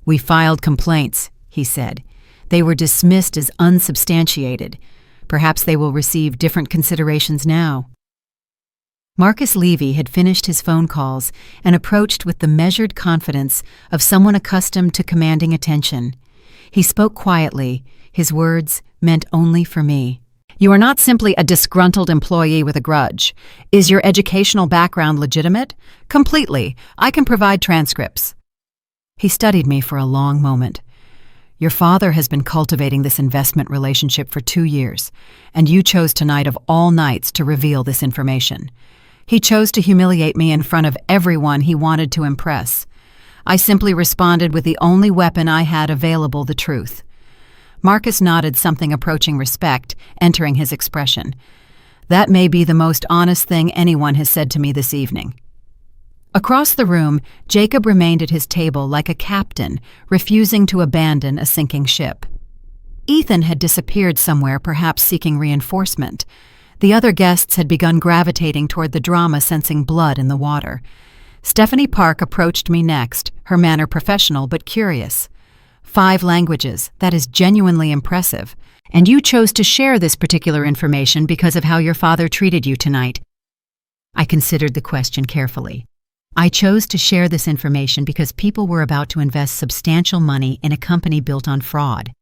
We filed complaints, he said. They were dismissed as unsubstantiated. Perhaps they will receive different considerations now. Marcus Levy had finished his phone calls and approached with the measured confidence of someone accustomed to commanding attention. He spoke quietly, his words meant only for me. You are not simply a disgruntled employee with a grudge. Is your educational background legitimate? Completely. I can provide transcripts. He studied me for a long moment. Your father has been cultivating this investment relationship for 2 years, and you chose tonight of all nights to reveal this information. He chose to humiliate me in front of everyone he wanted to impress. I simply responded with the only weapon I had available, the truth. Marcus nodded, something approaching respect, entering his expression. That may be the most honest thing anyone has said to me this evening. Across the room, Jacob remained at his table like a captain, refusing to abandon a sinking ship. Ethan had disappeared somewhere, perhaps seeking reinforcement. The other guests had begun gravitating toward the drama, sensing blood in the water. Stephanie Park approached me next, her manner professional but curious. 5 languages, that is genuinely impressive. And you chose to share this particular information because of how your father treated you tonight. I considered the question carefully. I chose to share this information because people were about to invest substantial money in a company built on fraud.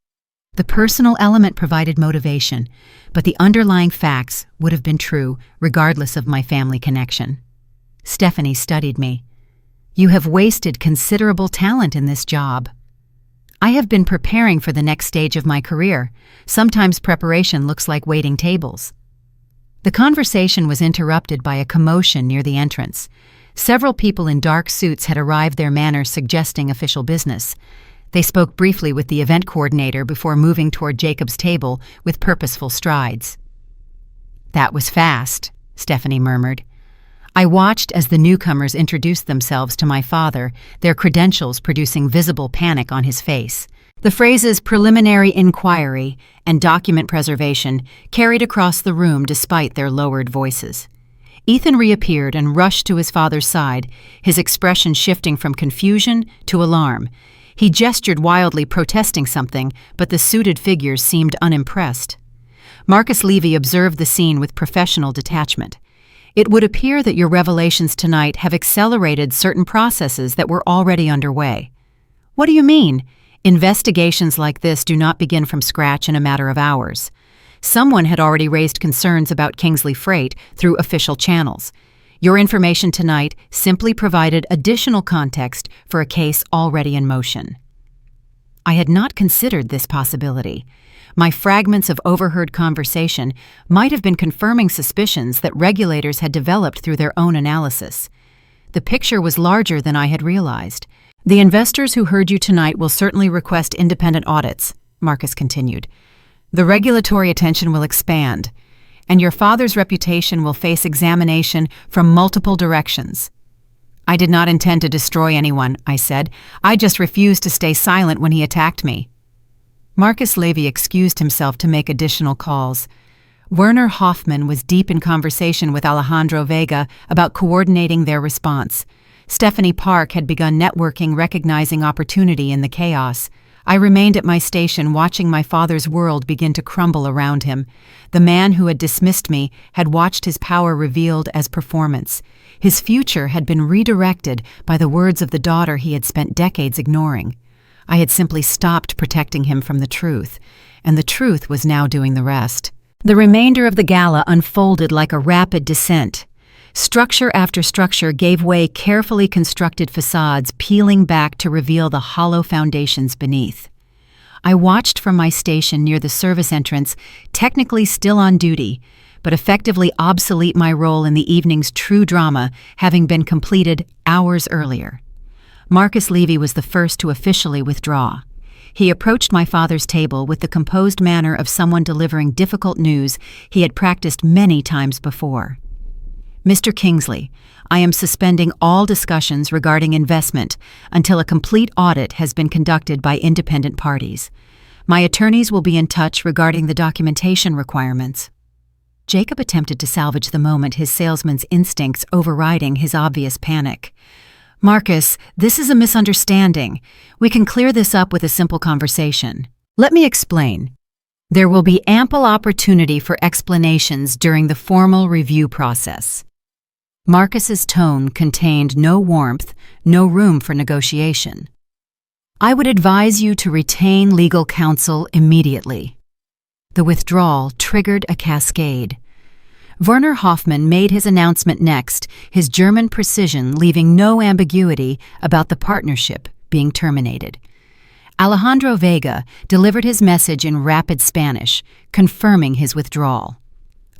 The personal element provided motivation, but the underlying facts would have been true regardless of my family connection. Stephanie studied me. You have wasted considerable talent in this job. I have been preparing for the next stage of my career. Sometimes preparation looks like waiting tables. The conversation was interrupted by a commotion near the entrance. Several people in dark suits had arrived, their manners suggesting official business. They spoke briefly with the event coordinator before moving toward Jacob's table with purposeful strides. That was fast, Stephanie murmured. I watched as the newcomers introduced themselves to my father, their credentials producing visible panic on his face. The phrases preliminary inquiry and document preservation carried across the room despite their lowered voices. Ethan reappeared and rushed to his father's side, his expression shifting from confusion to alarm. He gestured wildly, protesting something, but the suited figures seemed unimpressed. Marcus Levy observed the scene with professional detachment. It would appear that your revelations tonight have accelerated certain processes that were already underway. What do you mean? Investigations like this do not begin from scratch in a matter of hours. Someone had already raised concerns about Kingsley Freight through official channels. Your information tonight simply provided additional context for a case already in motion. I had not considered this possibility. My fragments of overheard conversation might have been confirming suspicions that regulators had developed through their own analysis. The picture was larger than I had realized. The investors who heard you tonight will certainly request independent audits, Marcus continued. The regulatory attention will expand, and your father's reputation will face examination from multiple directions. I did not intend to destroy anyone, I said. I just refused to stay silent when he attacked me. Marcus Levy excused himself to make additional calls. Werner Hoffman was deep in conversation with Alejandro Vega about coordinating their response. Stephanie Park had begun networking, recognizing opportunity in the chaos. I remained at my station watching my father's world begin to crumble around him. The man who had dismissed me had watched his power revealed as performance. His future had been redirected by the words of the daughter he had spent decades ignoring. I had simply stopped protecting him from the truth, and the truth was now doing the rest. The remainder of the gala unfolded like a rapid descent. Structure after structure gave way, carefully constructed facades peeling back to reveal the hollow foundations beneath. I watched from my station near the service entrance, technically still on duty, but effectively obsolete my role in the evening's true drama, having been completed hours earlier. Marcus Levy was the first to officially withdraw. He approached my father's table with the composed manner of someone delivering difficult news he had practiced many times before. Mr. Kingsley, I am suspending all discussions regarding investment until a complete audit has been conducted by independent parties. My attorneys will be in touch regarding the documentation requirements. Jacob attempted to salvage the moment, his salesman's instincts overriding his obvious panic. Marcus, this is a misunderstanding. We can clear this up with a simple conversation. Let me explain. There will be ample opportunity for explanations during the formal review process. Marcus's tone contained no warmth, no room for negotiation. I would advise you to retain legal counsel immediately. The withdrawal triggered a cascade. Werner Hoffman made his announcement next, his German precision leaving no ambiguity about the partnership being terminated. Alejandro Vega delivered his message in rapid Spanish, confirming his withdrawal.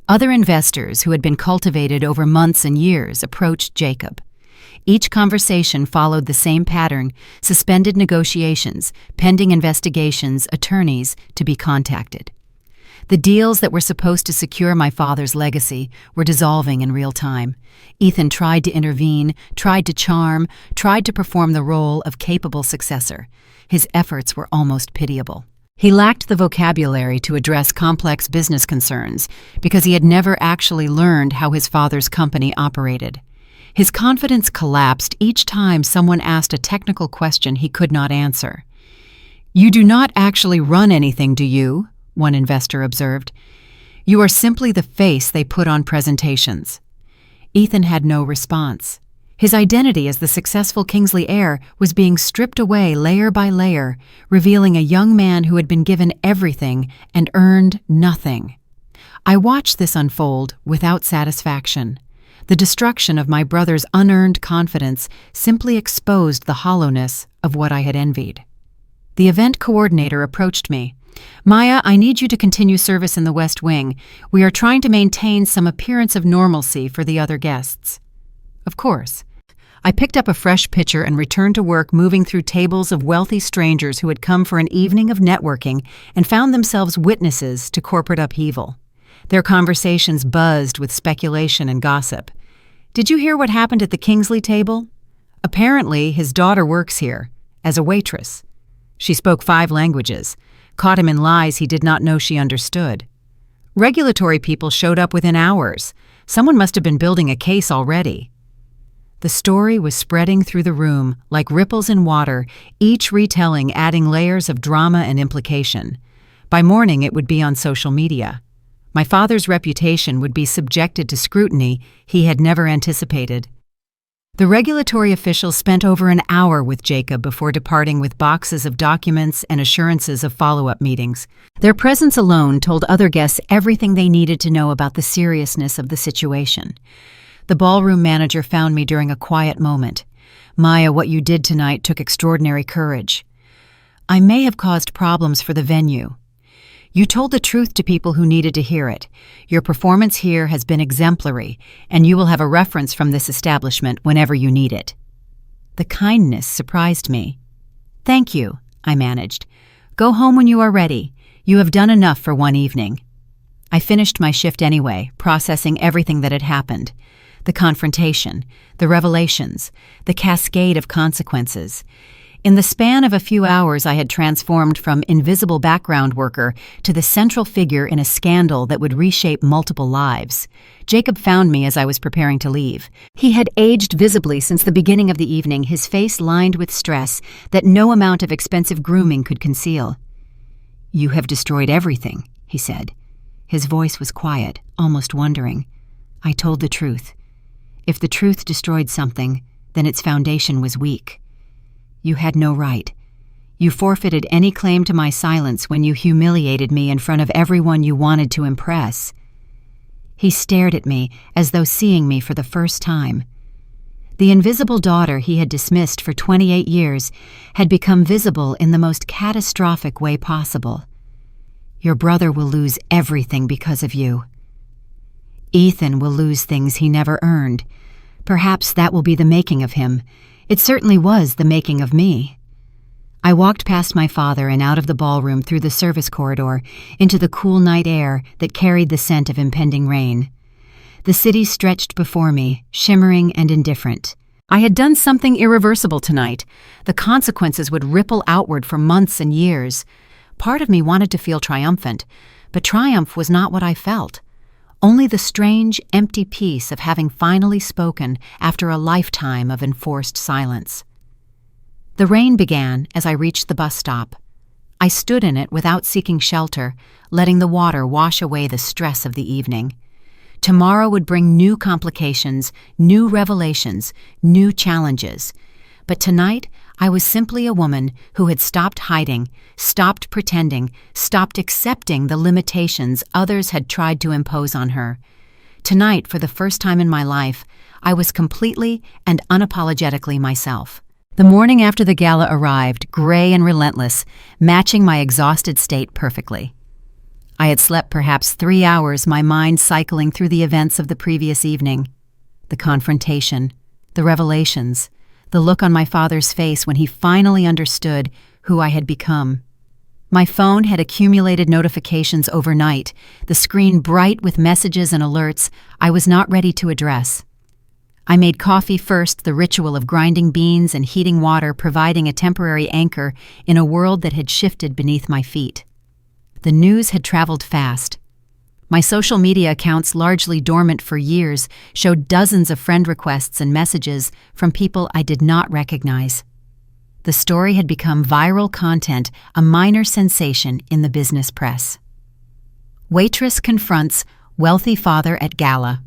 Other investors who had been cultivated over months and years approached Jacob. Each conversation followed the same pattern: suspended negotiations, pending investigations, attorneys to be contacted. The deals that were supposed to secure my father's legacy were dissolving in real time. Ethan tried to intervene, tried to charm, tried to perform the role of capable successor. His efforts were almost pitiable. He lacked the vocabulary to address complex business concerns because he had never actually learned how his father's company operated. His confidence collapsed each time someone asked a technical question he could not answer. "You do not actually run anything, do you?" one investor observed. "You are simply the face they put on presentations." Ethan had no response. His identity as the successful Kingsley heir was being stripped away layer by layer, revealing a young man who had been given everything and earned nothing. I watched this unfold without satisfaction. The destruction of my brother's unearned confidence simply exposed the hollowness of what I had envied. The event coordinator approached me. "Maya, I need you to continue service in the West Wing. We are trying to maintain some appearance of normalcy for the other guests." Of course. I picked up a fresh pitcher and returned to work, moving through tables of wealthy strangers who had come for an evening of networking and found themselves witnesses to corporate upheaval. Their conversations buzzed with speculation and gossip. "Did you hear what happened at the Kingsley table? Apparently, his daughter works here, as a waitress. She spoke 5 languages, caught him in lies he did not know she understood. Regulatory people showed up within hours. Someone must have been building a case already." The story was spreading through the room like ripples in water, each retelling adding layers of drama and implication. By morning, it would be on social media. My father's reputation would be subjected to scrutiny he had never anticipated. The regulatory officials spent over an hour with Jacob before departing with boxes of documents and assurances of follow-up meetings. Their presence alone told other guests everything they needed to know about the seriousness of the situation. The ballroom manager found me during a quiet moment. "Maya, what you did tonight took extraordinary courage. I may have caused problems for the venue. You told the truth to people who needed to hear it. Your performance here has been exemplary, and you will have a reference from this establishment whenever you need it." The kindness surprised me. "Thank you," I managed. "Go home when you are ready. You have done enough for one evening." I finished my shift anyway, processing everything that had happened. The confrontation, the revelations, the cascade of consequences. In the span of a few hours, I had transformed from invisible background worker to the central figure in a scandal that would reshape multiple lives. Jacob found me as I was preparing to leave. He had aged visibly since the beginning of the evening, his face lined with stress that no amount of expensive grooming could conceal. "You have destroyed everything," he said. His voice was quiet, almost wondering. I told the truth. If the truth destroyed something, then its foundation was weak. "You had no right. You forfeited any claim to my silence when you humiliated me in front of everyone you wanted to impress." He stared at me as though seeing me for the first time. The invisible daughter he had dismissed for 28 years had become visible in the most catastrophic way possible. "Your brother will lose everything because of you. Ethan will lose things he never earned. Perhaps that will be the making of him. It certainly was the making of me." I walked past my father and out of the ballroom through the service corridor into the cool night air that carried the scent of impending rain. The city stretched before me, shimmering and indifferent. I had done something irreversible tonight. The consequences would ripple outward for months and years. Part of me wanted to feel triumphant, but triumph was not what I felt. Only the strange, empty peace of having finally spoken after a lifetime of enforced silence. The rain began as I reached the bus stop. I stood in it without seeking shelter, letting the water wash away the stress of the evening. Tomorrow would bring new complications, new revelations, new challenges. But tonight, I was simply a woman who had stopped hiding, stopped pretending, stopped accepting the limitations others had tried to impose on her. Tonight, for the first time in my life, I was completely and unapologetically myself. The morning after the gala arrived, gray and relentless, matching my exhausted state perfectly. I had slept perhaps 3 hours, my mind cycling through the events of the previous evening. The confrontation, the revelations, the look on my father's face when he finally understood who I had become. My phone had accumulated notifications overnight, the screen bright with messages and alerts I was not ready to address. I made coffee first, the ritual of grinding beans and heating water providing a temporary anchor in a world that had shifted beneath my feet. The news had traveled fast. My social media accounts, largely dormant for years, showed dozens of friend requests and messages from people I did not recognize. The story had become viral content, a minor sensation in the business press. Waitress confronts wealthy father at gala.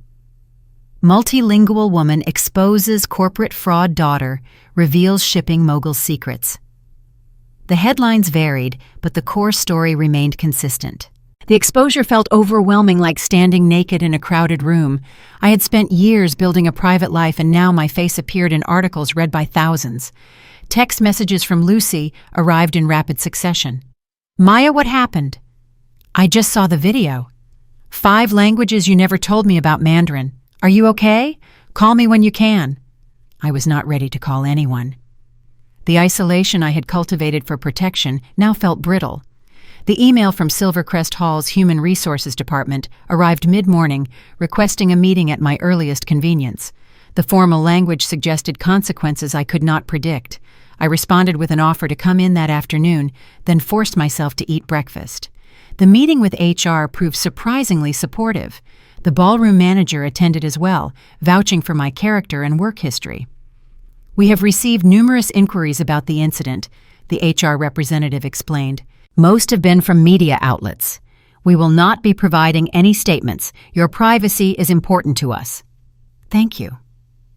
Multilingual woman exposes corporate fraud daughter, reveals shipping mogul secrets. The headlines varied, but the core story remained consistent. The exposure felt overwhelming, like standing naked in a crowded room. I had spent years building a private life, and now my face appeared in articles read by thousands. Text messages from Lucy arrived in rapid succession. "Maya, what happened?" "I just saw the video." "5 languages you never told me about Mandarin. Are you okay? Call me when you can." I was not ready to call anyone. The isolation I had cultivated for protection now felt brittle. The email from Silvercrest Hall's Human Resources Department arrived mid-morning, requesting a meeting at my earliest convenience. The formal language suggested consequences I could not predict. I responded with an offer to come in that afternoon, then forced myself to eat breakfast. The meeting with HR proved surprisingly supportive. The ballroom manager attended as well, vouching for my character and work history. "We have received numerous inquiries about the incident," the HR representative explained. "Most have been from media outlets. We will not be providing any statements. Your privacy is important to us." "Thank you.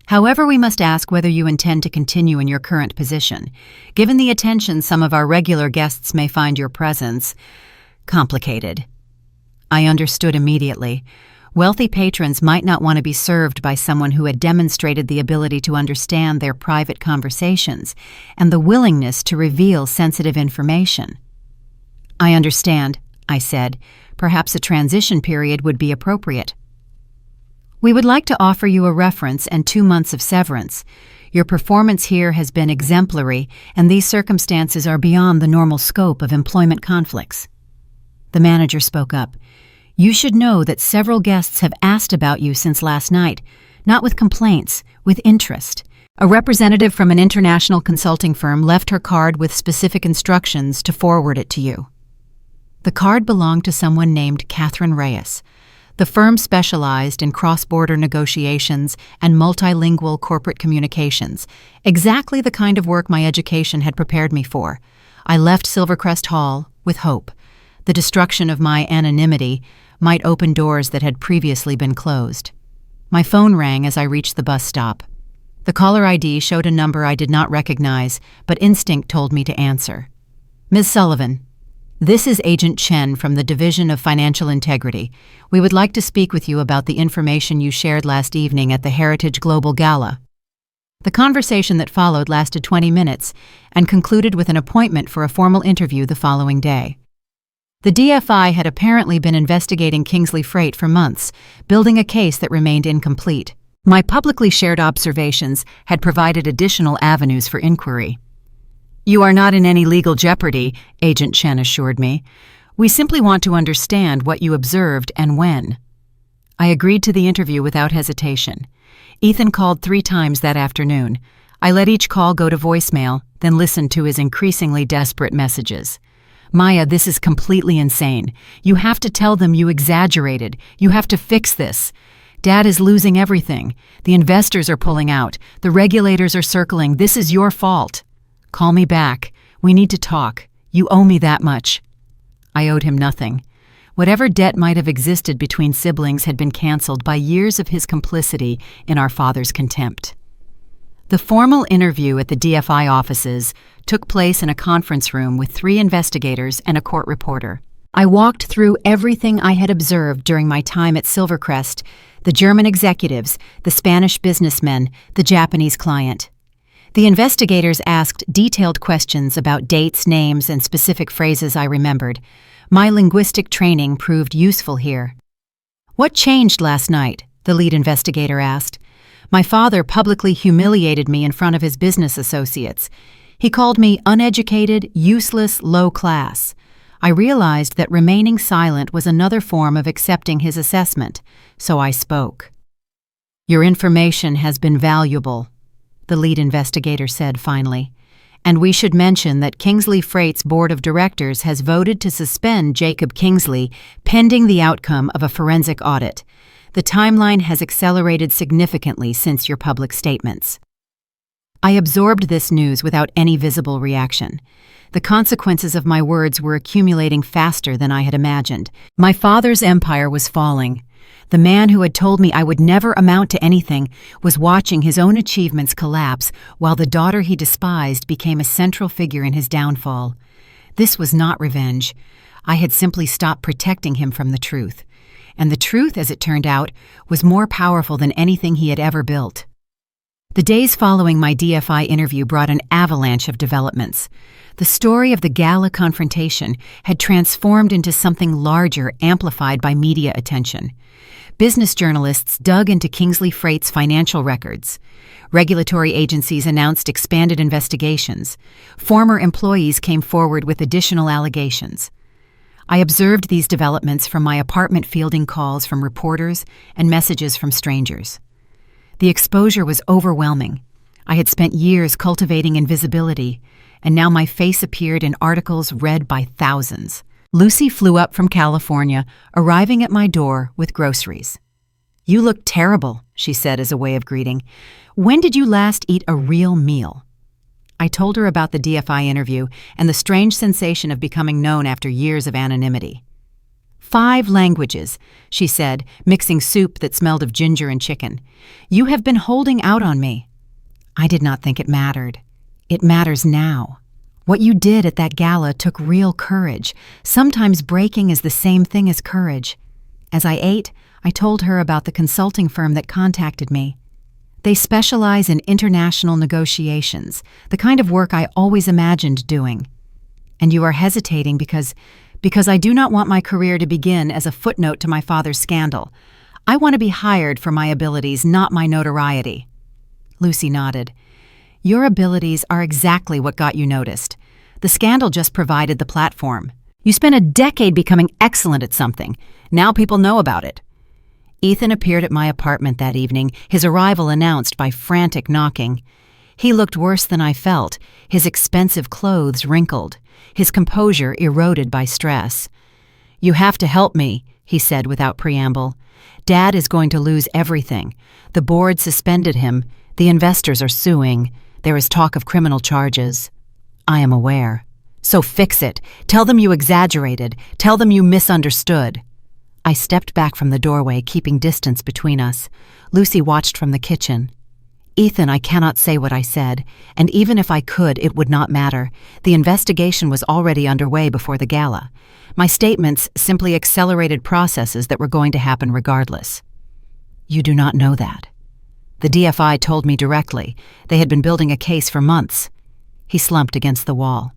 However, we must ask whether you intend to continue in your current position. Given the attention some of our regular guests may find your presence complicated." I understood immediately. Wealthy patrons might not want to be served by someone who had demonstrated the ability to understand their private conversations and the willingness to reveal sensitive information. "I understand," I said. "Perhaps a transition period would be appropriate." "We would like to offer you a reference and 2 months of severance. Your performance here has been exemplary, and these circumstances are beyond the normal scope of employment conflicts." The manager spoke up. "You should know that several guests have asked about you since last night, not with complaints, with interest. A representative from an international consulting firm left her card with specific instructions to forward it to you. The card belonged to someone named Catherine Reyes. The firm specialized in cross-border negotiations and multilingual corporate communications, exactly the kind of work my education had prepared me for. I left Silvercrest Hall with hope. The destruction of my anonymity might open doors that had previously been closed. My phone rang as I reached the bus stop. The caller ID showed a number I did not recognize, but instinct told me to answer. Ms. Sullivan, this is Agent Chen from the Division of Financial Integrity. We would like to speak with you about the information you shared last evening at the Heritage Global Gala. The conversation that followed lasted 20 minutes and concluded with an appointment for a formal interview the following day. The DFI had apparently been investigating Kingsley Freight for months, building a case that remained incomplete. My publicly shared observations had provided additional avenues for inquiry. You are not in any legal jeopardy, Agent Chen assured me. We simply want to understand what you observed and when. I agreed to the interview without hesitation. Ethan called 3 times that afternoon. I let each call go to voicemail, then listened to his increasingly desperate messages. Maya, this is completely insane. You have to tell them you exaggerated. You have to fix this. Dad is losing everything. The investors are pulling out. The regulators are circling. This is your fault. Call me back. We need to talk. You owe me that much. I owed him nothing. Whatever debt might have existed between siblings had been canceled by years of his complicity in our father's contempt. The formal interview at the DFI offices took place in a conference room with 3 investigators and a court reporter. I walked through everything I had observed during my time at Silvercrest: the German executives, the Spanish businessmen, the Japanese client. The investigators asked detailed questions about dates, names, and specific phrases I remembered. My linguistic training proved useful here. What changed last night? The lead investigator asked. My father publicly humiliated me in front of his business associates. He called me uneducated, useless, low class. I realized that remaining silent was another form of accepting his assessment, so I spoke. Your information has been valuable, the lead investigator said finally, and we should mention that Kingsley Freight's board of directors has voted to suspend Jacob Kingsley pending the outcome of a forensic audit. The timeline has accelerated significantly since your public statements. I absorbed this news without any visible reaction. The consequences of my words were accumulating faster than I had imagined. My father's empire was falling. The man who had told me I would never amount to anything was watching his own achievements collapse, while the daughter he despised became a central figure in his downfall. This was not revenge. I had simply stopped protecting him from the truth. And the truth, as it turned out, was more powerful than anything he had ever built. The days following my DFI interview brought an avalanche of developments. The story of the gala confrontation had transformed into something larger, amplified by media attention. Business journalists dug into Kingsley Freight's financial records. Regulatory agencies announced expanded investigations. Former employees came forward with additional allegations. I observed these developments from my apartment, fielding calls from reporters and messages from strangers. The exposure was overwhelming. I had spent years cultivating invisibility, and now my face appeared in articles read by thousands. Lucy flew up from California, arriving at my door with groceries. You look terrible, she said as a way of greeting. When did you last eat a real meal? I told her about the DFI interview and the strange sensation of becoming known after years of anonymity. 5 languages, she said, mixing soup that smelled of ginger and chicken. You have been holding out on me. I did not think it mattered. It matters now. What you did at that gala took real courage. Sometimes breaking is the same thing as courage. As I ate, I told her about the consulting firm that contacted me. They specialize in international negotiations, the kind of work I always imagined doing. And you are hesitating because I do not want my career to begin as a footnote to my father's scandal. I want to be hired for my abilities, not my notoriety. Lucy nodded. Your abilities are exactly what got you noticed. The scandal just provided the platform. You spent a decade becoming excellent at something. Now people know about it. Ethan appeared at my apartment that evening, his arrival announced by frantic knocking. He looked worse than I felt, his expensive clothes wrinkled, his composure eroded by stress. "You have to help me," he said without preamble. "Dad is going to lose everything. The board suspended him. The investors are suing. There is talk of criminal charges." "I am aware." "So fix it. Tell them you exaggerated. Tell them you misunderstood." I stepped back from the doorway, keeping distance between us. Lucy watched from the kitchen. "Ethan, I cannot say what I said, and even if I could, it would not matter. The investigation was already underway before the gala. My statements simply accelerated processes that were going to happen regardless." "You do not know that." "The DFI told me directly. They had been building a case for months." He slumped against the wall.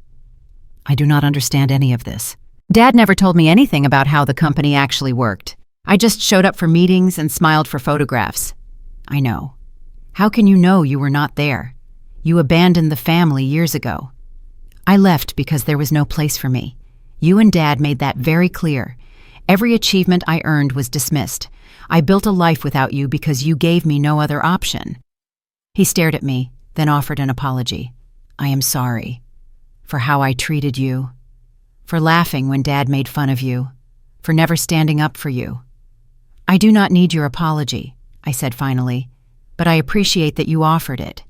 "I do not understand any of this. Dad never told me anything about how the company actually worked. I just showed up for meetings and smiled for photographs." "I know. How can you know you were not there? You abandoned the family years ago." "I left because there was no place for me. You and Dad made that very clear. Every achievement I earned was dismissed. I built a life without you because you gave me no other option." He stared at me, then offered an apology. "I am sorry. For how I treated you. For laughing when Dad made fun of you. For never standing up for you." "I do not need your apology," I said finally, "but I appreciate that you offered it.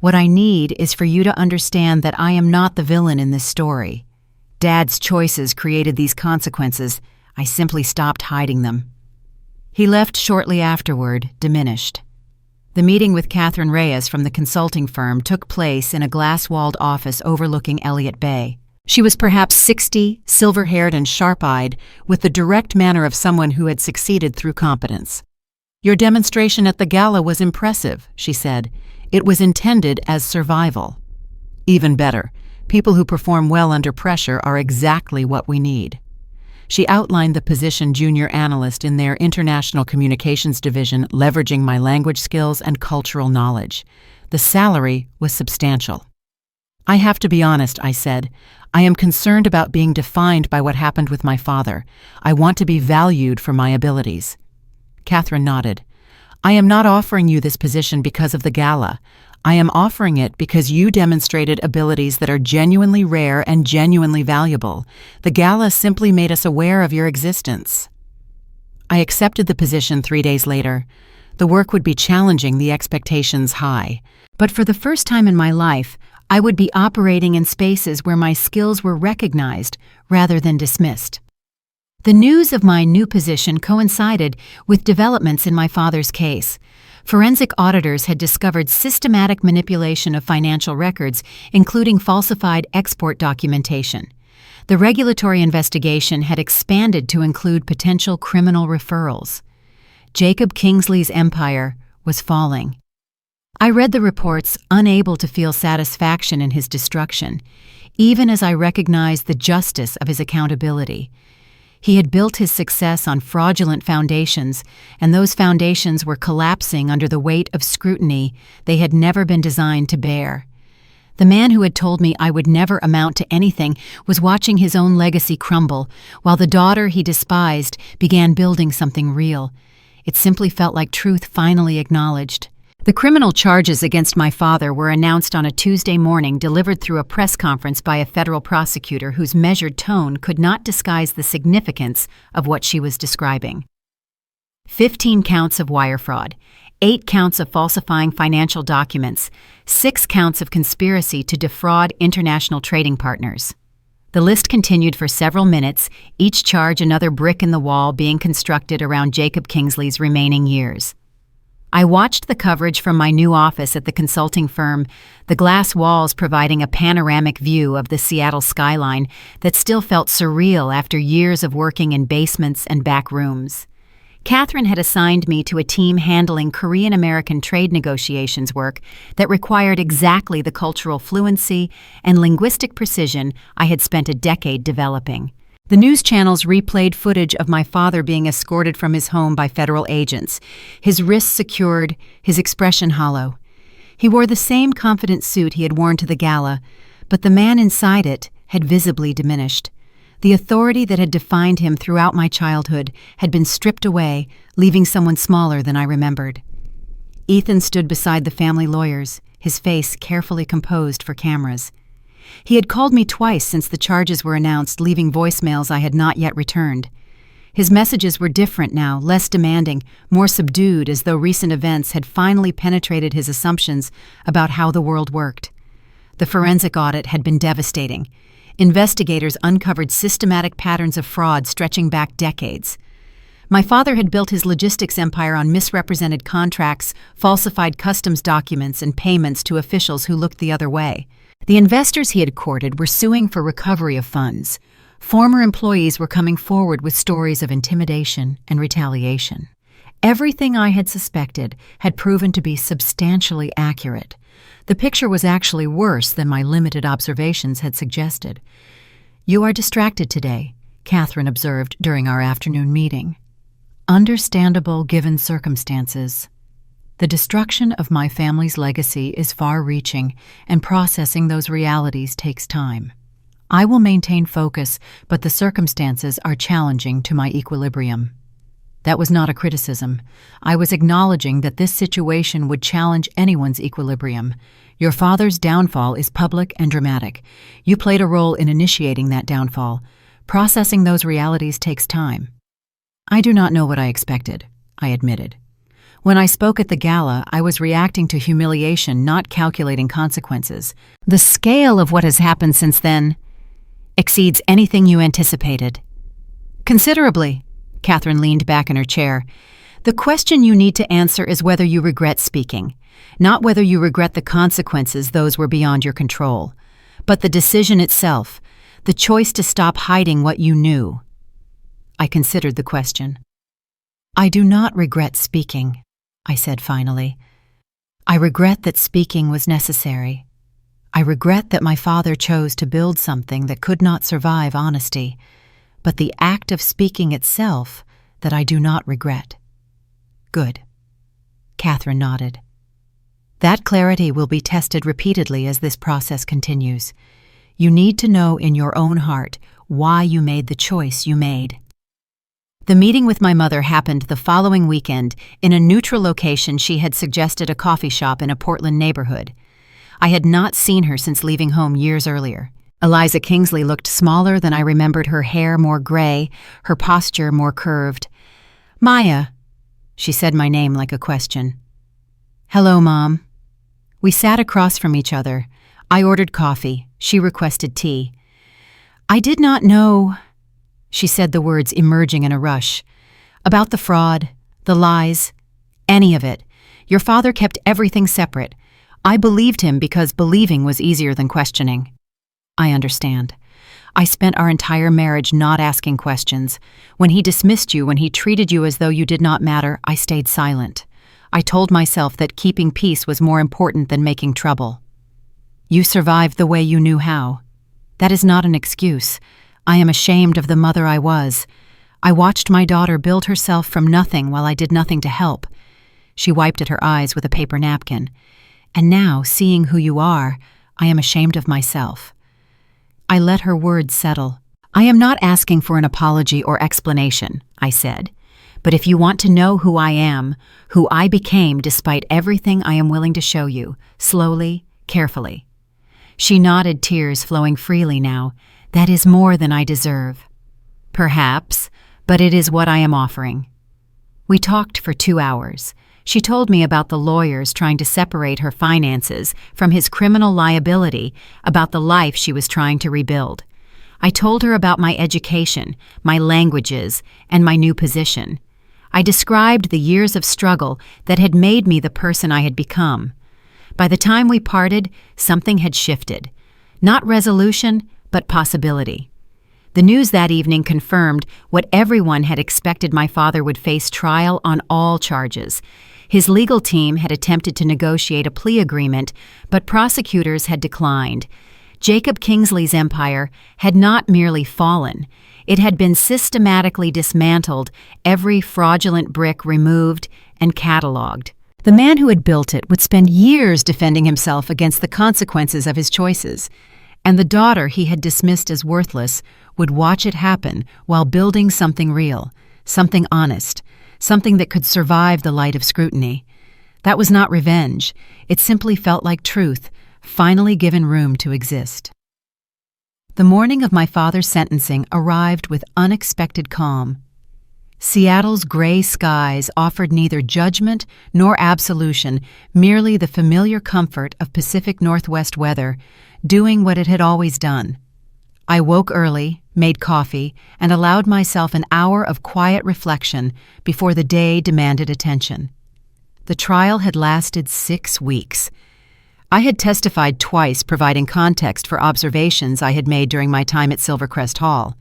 What I need is for you to understand that I am not the villain in this story. Dad's choices created these consequences. I simply stopped hiding them." He left shortly afterward, diminished. The meeting with Catherine Reyes from the consulting firm took place in a glass-walled office overlooking Elliott Bay. She was perhaps 60, silver-haired and sharp-eyed, with the direct manner of someone who had succeeded through competence. "Your demonstration at the gala was impressive," she said. "It was intended as survival." "Even better. People who perform well under pressure are exactly what we need." She outlined the position junior analyst in their international communications division, leveraging my language skills and cultural knowledge. The salary was substantial. "I have to be honest," I said. "I am concerned about being defined by what happened with my father. I want to be valued for my abilities." Catherine nodded. "I am not offering you this position because of the gala. I am offering it because you demonstrated abilities that are genuinely rare and genuinely valuable. The gala simply made us aware of your existence." I accepted the position 3 days later. The work would be challenging, the expectations high. But for the first time in my life, I would be operating in spaces where my skills were recognized rather than dismissed. The news of my new position coincided with developments in my father's case. Forensic auditors had discovered systematic manipulation of financial records, including falsified export documentation. The regulatory investigation had expanded to include potential criminal referrals. Jacob Kingsley's empire was falling. I read the reports, unable to feel satisfaction in his destruction, even as I recognized the justice of his accountability. He had built his success on fraudulent foundations, and those foundations were collapsing under the weight of scrutiny they had never been designed to bear. The man who had told me I would never amount to anything was watching his own legacy crumble, while the daughter he despised began building something real. It simply felt like truth finally acknowledged. The criminal charges against my father were announced on a Tuesday morning, delivered through a press conference by a federal prosecutor whose measured tone could not disguise the significance of what she was describing. 15 counts of wire fraud, 8 counts of falsifying financial documents, 6 counts of conspiracy to defraud international trading partners. The list continued for several minutes, each charge another brick in the wall being constructed around Jacob Kingsley's remaining years. I watched the coverage from my new office at the consulting firm, the glass walls providing a panoramic view of the Seattle skyline that still felt surreal after years of working in basements and back rooms. Catherine had assigned me to a team handling Korean-American trade negotiations work that required exactly the cultural fluency and linguistic precision I had spent a decade developing. The news channels replayed footage of my father being escorted from his home by federal agents, his wrists secured, his expression hollow. He wore the same confident suit he had worn to the gala, but the man inside it had visibly diminished. The authority that had defined him throughout my childhood had been stripped away, leaving someone smaller than I remembered. Ethan stood beside the family lawyers, his face carefully composed for cameras. He had called me twice since the charges were announced, leaving voicemails I had not yet returned. His messages were different now, less demanding, more subdued, as though recent events had finally penetrated his assumptions about how the world worked. The forensic audit had been devastating. Investigators uncovered systematic patterns of fraud stretching back decades. My father had built his logistics empire on misrepresented contracts, falsified customs documents, and payments to officials who looked the other way. The investors he had courted were suing for recovery of funds. Former employees were coming forward with stories of intimidation and retaliation. Everything I had suspected had proven to be substantially accurate. The picture was actually worse than my limited observations had suggested. "You are distracted today," Catherine observed during our afternoon meeting. Understandable given circumstances. The destruction of my family's legacy is far-reaching, and processing those realities takes time. I will maintain focus, but the circumstances are challenging to my equilibrium. That was not a criticism. I was acknowledging that this situation would challenge anyone's equilibrium. Your father's downfall is public and dramatic. You played a role in initiating that downfall. Processing those realities takes time. I do not know what I expected, I admitted. When I spoke at the gala, I was reacting to humiliation, not calculating consequences. The scale of what has happened since then exceeds anything you anticipated. Considerably. Catherine leaned back in her chair. The question you need to answer is whether you regret speaking, not whether you regret the consequences. Those were beyond your control, but the decision itself, the choice to stop hiding what you knew. I considered the question. I do not regret speaking, I said finally. I regret that speaking was necessary. I regret that my father chose to build something that could not survive honesty, but the act of speaking itself that I do not regret. Good. Catherine nodded. That clarity will be tested repeatedly as this process continues. You need to know in your own heart why you made the choice you made. The meeting with my mother happened the following weekend in a neutral location. She had suggested a coffee shop in a Portland neighborhood. I had not seen her since leaving home years earlier. Eliza Kingsley looked smaller than I remembered, her hair more gray, her posture more curved. Maya, she said my name like a question. Hello, Mom. We sat across from each other. I ordered coffee. She requested tea. I did not know, she said, the words emerging in a rush, about the fraud, the lies, any of it. Your father kept everything separate. I believed him because believing was easier than questioning. I understand. I spent our entire marriage not asking questions. When he dismissed you, when he treated you as though you did not matter, I stayed silent. I told myself that keeping peace was more important than making trouble. You survived the way you knew how. That is not an excuse. I am ashamed of the mother I was. I watched my daughter build herself from nothing while I did nothing to help. She wiped at her eyes with a paper napkin. And now, seeing who you are, I am ashamed of myself. I let her words settle. I am not asking for an apology or explanation, I said. But if you want to know who I am, who I became despite everything, I am willing to show you, slowly, carefully. She nodded, tears flowing freely now. That is more than I deserve. Perhaps, but it is what I am offering. We talked for 2 hours. She told me about the lawyers trying to separate her finances from his criminal liability, about the life she was trying to rebuild. I told her about my education, my languages, and my new position. I described the years of struggle that had made me the person I had become. By the time we parted, something had shifted. Not resolution, but possibility. The news that evening confirmed what everyone had expected. My father would face trial on all charges. His legal team had attempted to negotiate a plea agreement, but prosecutors had declined. Jacob Kingsley's empire had not merely fallen. It had been systematically dismantled, every fraudulent brick removed and catalogued. The man who had built it would spend years defending himself against the consequences of his choices, and the daughter he had dismissed as worthless would watch it happen while building something real, something honest, something that could survive the light of scrutiny. That was not revenge. It simply felt like truth, finally given room to exist. The morning of my father's sentencing arrived with unexpected calm. Seattle's gray skies offered neither judgment nor absolution, merely the familiar comfort of Pacific Northwest weather, doing what it had always done. I woke early, made coffee, and allowed myself an hour of quiet reflection before the day demanded attention. The trial had lasted 6 weeks. I had testified twice, providing context for observations I had made during my time at Silvercrest Hall.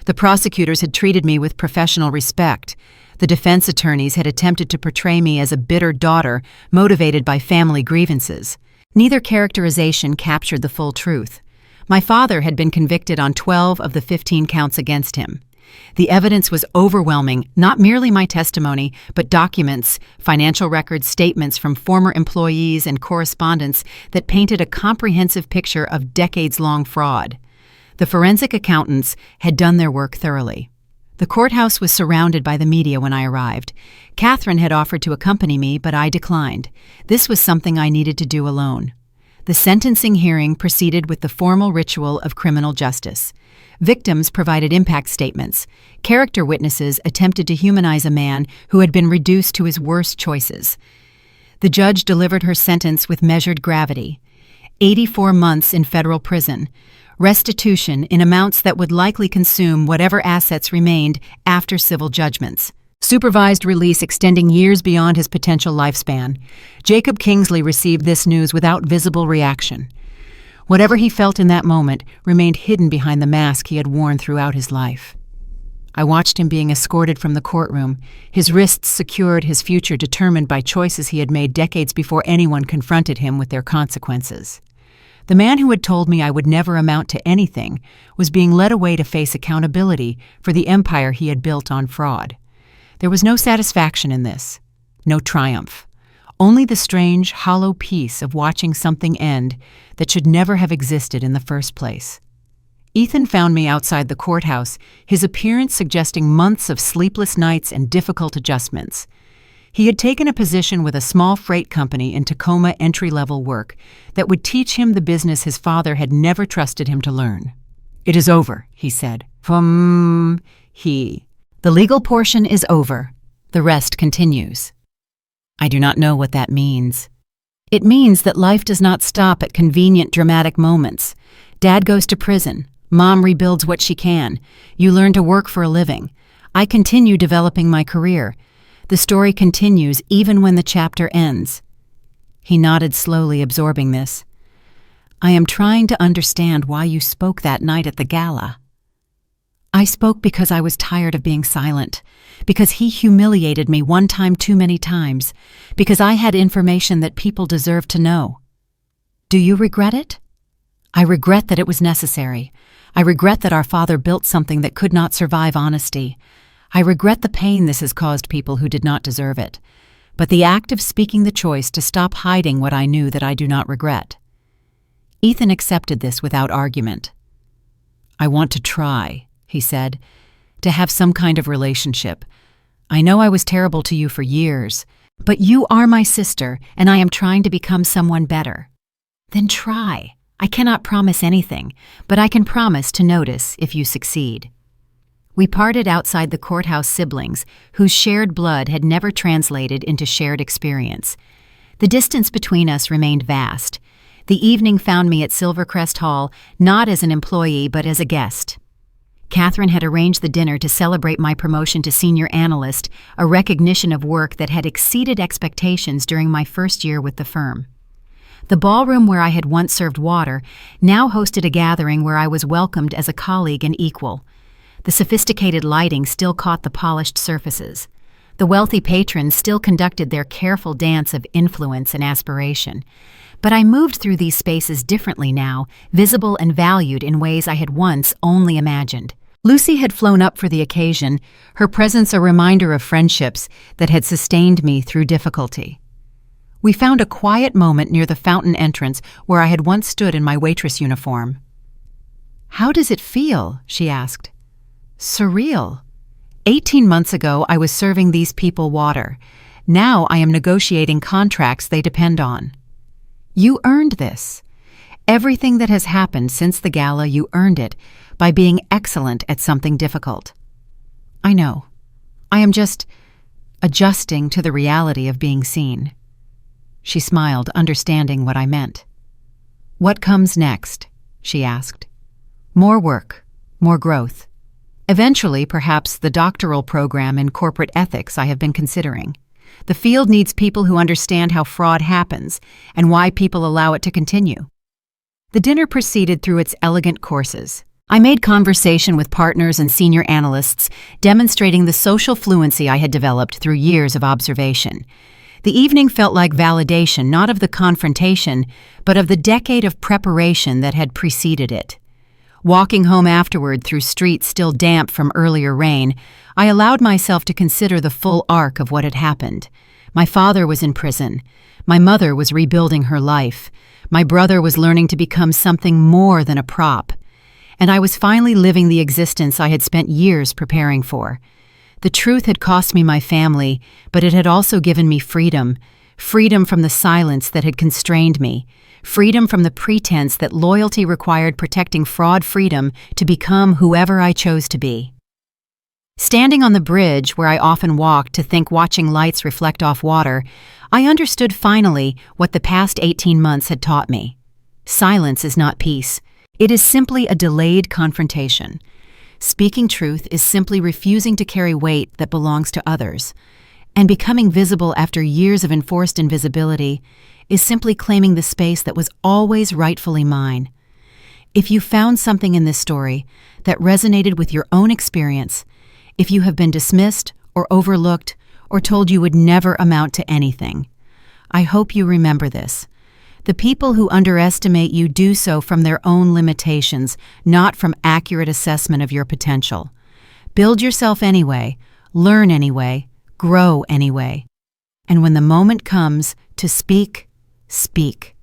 The prosecutors had treated me with professional respect. The defense attorneys had attempted to portray me as a bitter daughter motivated by family grievances. Neither characterization captured the full truth. My father had been convicted on 12 of the 15 counts against him. The evidence was overwhelming, not merely my testimony, but documents, financial records, statements from former employees, and correspondence that painted a comprehensive picture of decades-long fraud. The forensic accountants had done their work thoroughly. The courthouse was surrounded by the media when I arrived. Catherine had offered to accompany me, but I declined. This was something I needed to do alone. The sentencing hearing proceeded with the formal ritual of criminal justice. Victims provided impact statements. Character witnesses attempted to humanize a man who had been reduced to his worst choices. The judge delivered her sentence with measured gravity. 84 months in federal prison. Restitution in amounts that would likely consume whatever assets remained after civil judgments. Supervised release extending years beyond his potential lifespan. Jacob Kingsley received this news without visible reaction. Whatever he felt in that moment remained hidden behind the mask he had worn throughout his life. I watched him being escorted from the courtroom, his wrists secured, his future determined by choices he had made decades before anyone confronted him with their consequences. The man who had told me I would never amount to anything was being led away to face accountability for the empire he had built on fraud. There was no satisfaction in this, no triumph. Only the strange, hollow peace of watching something end that should never have existed in the first place. Ethan found me outside the courthouse, his appearance suggesting months of sleepless nights and difficult adjustments. He had taken a position with a small freight company in Tacoma, entry-level work that would teach him the business his father had never trusted him to learn. "It is over," he said. The legal portion is over. The rest continues." I do not know what that means. It means that life does not stop at convenient, dramatic moments. Dad goes to prison. Mom rebuilds what she can. You learn to work for a living. I continue developing my career. The story continues even when the chapter ends. He nodded slowly, absorbing this. "I am trying to understand why you spoke that night at the gala." I spoke because I was tired of being silent, because he humiliated me one time too many times, because I had information that people deserve to know. "Do you regret it?" "I regret that it was necessary. I regret that our father built something that could not survive honesty. I regret the pain this has caused people who did not deserve it. But the act of speaking the choice to stop hiding what I knew that I do not regret." Ethan accepted this without argument. "I want to try," he said, "to have some kind of relationship. I know I was terrible to you for years, but you are my sister, and I am trying to become someone better." "Then try. I cannot promise anything, but I can promise to notice if you succeed." We parted outside the courthouse siblings, whose shared blood had never translated into shared experience. The distance between us remained vast. The evening found me at Silvercrest Hall, not as an employee but as a guest. Catherine had arranged the dinner to celebrate my promotion to senior analyst, a recognition of work that had exceeded expectations during my first year with the firm. The ballroom where I had once served water now hosted a gathering where I was welcomed as a colleague and equal. The sophisticated lighting still caught the polished surfaces. The wealthy patrons still conducted their careful dance of influence and aspiration. But I moved through these spaces differently now, visible and valued in ways I had once only imagined. Lucy had flown up for the occasion, her presence a reminder of friendships that had sustained me through difficulty. We found a quiet moment near the fountain entrance where I had once stood in my waitress uniform. "How does it feel?" she asked. "Surreal. 18 months ago, I was serving these people water. Now I am negotiating contracts they depend on. You earned this. Everything that has happened since the gala, you earned it by being excellent at something difficult. I know. I am just adjusting to the reality of being seen. She smiled, understanding what I meant. What comes next? She asked. More work, more growth. Eventually, perhaps the doctoral program in corporate ethics I have been considering. The field needs people who understand how fraud happens and why people allow it to continue. The dinner proceeded through its elegant courses. I made conversation with partners and senior analysts, demonstrating the social fluency I had developed through years of observation. The evening felt like validation, not of the confrontation, but of the decade of preparation that had preceded it. Walking home afterward through streets still damp from earlier rain, I allowed myself to consider the full arc of what had happened. My father was in prison. My mother was rebuilding her life. My brother was learning to become something more than a prop. And I was finally living the existence I had spent years preparing for. The truth had cost me my family, but it had also given me freedom. Freedom from the silence that had constrained me. Freedom from the pretense that loyalty required protecting fraud, freedom to become whoever I chose to be. Standing on the bridge where I often walked to think, watching lights reflect off water, I understood finally what the past 18 months had taught me. Silence is not peace. It is simply a delayed confrontation. Speaking truth is simply refusing to carry weight that belongs to others. And becoming visible after years of enforced invisibility is simply claiming the space that was always rightfully mine. If you found something in this story that resonated with your own experience, if you have been dismissed or overlooked or told you would never amount to anything, I hope you remember this. The people who underestimate you do so from their own limitations, not from accurate assessment of your potential. Build yourself anyway, learn anyway, grow anyway. And when the moment comes to speak, speak.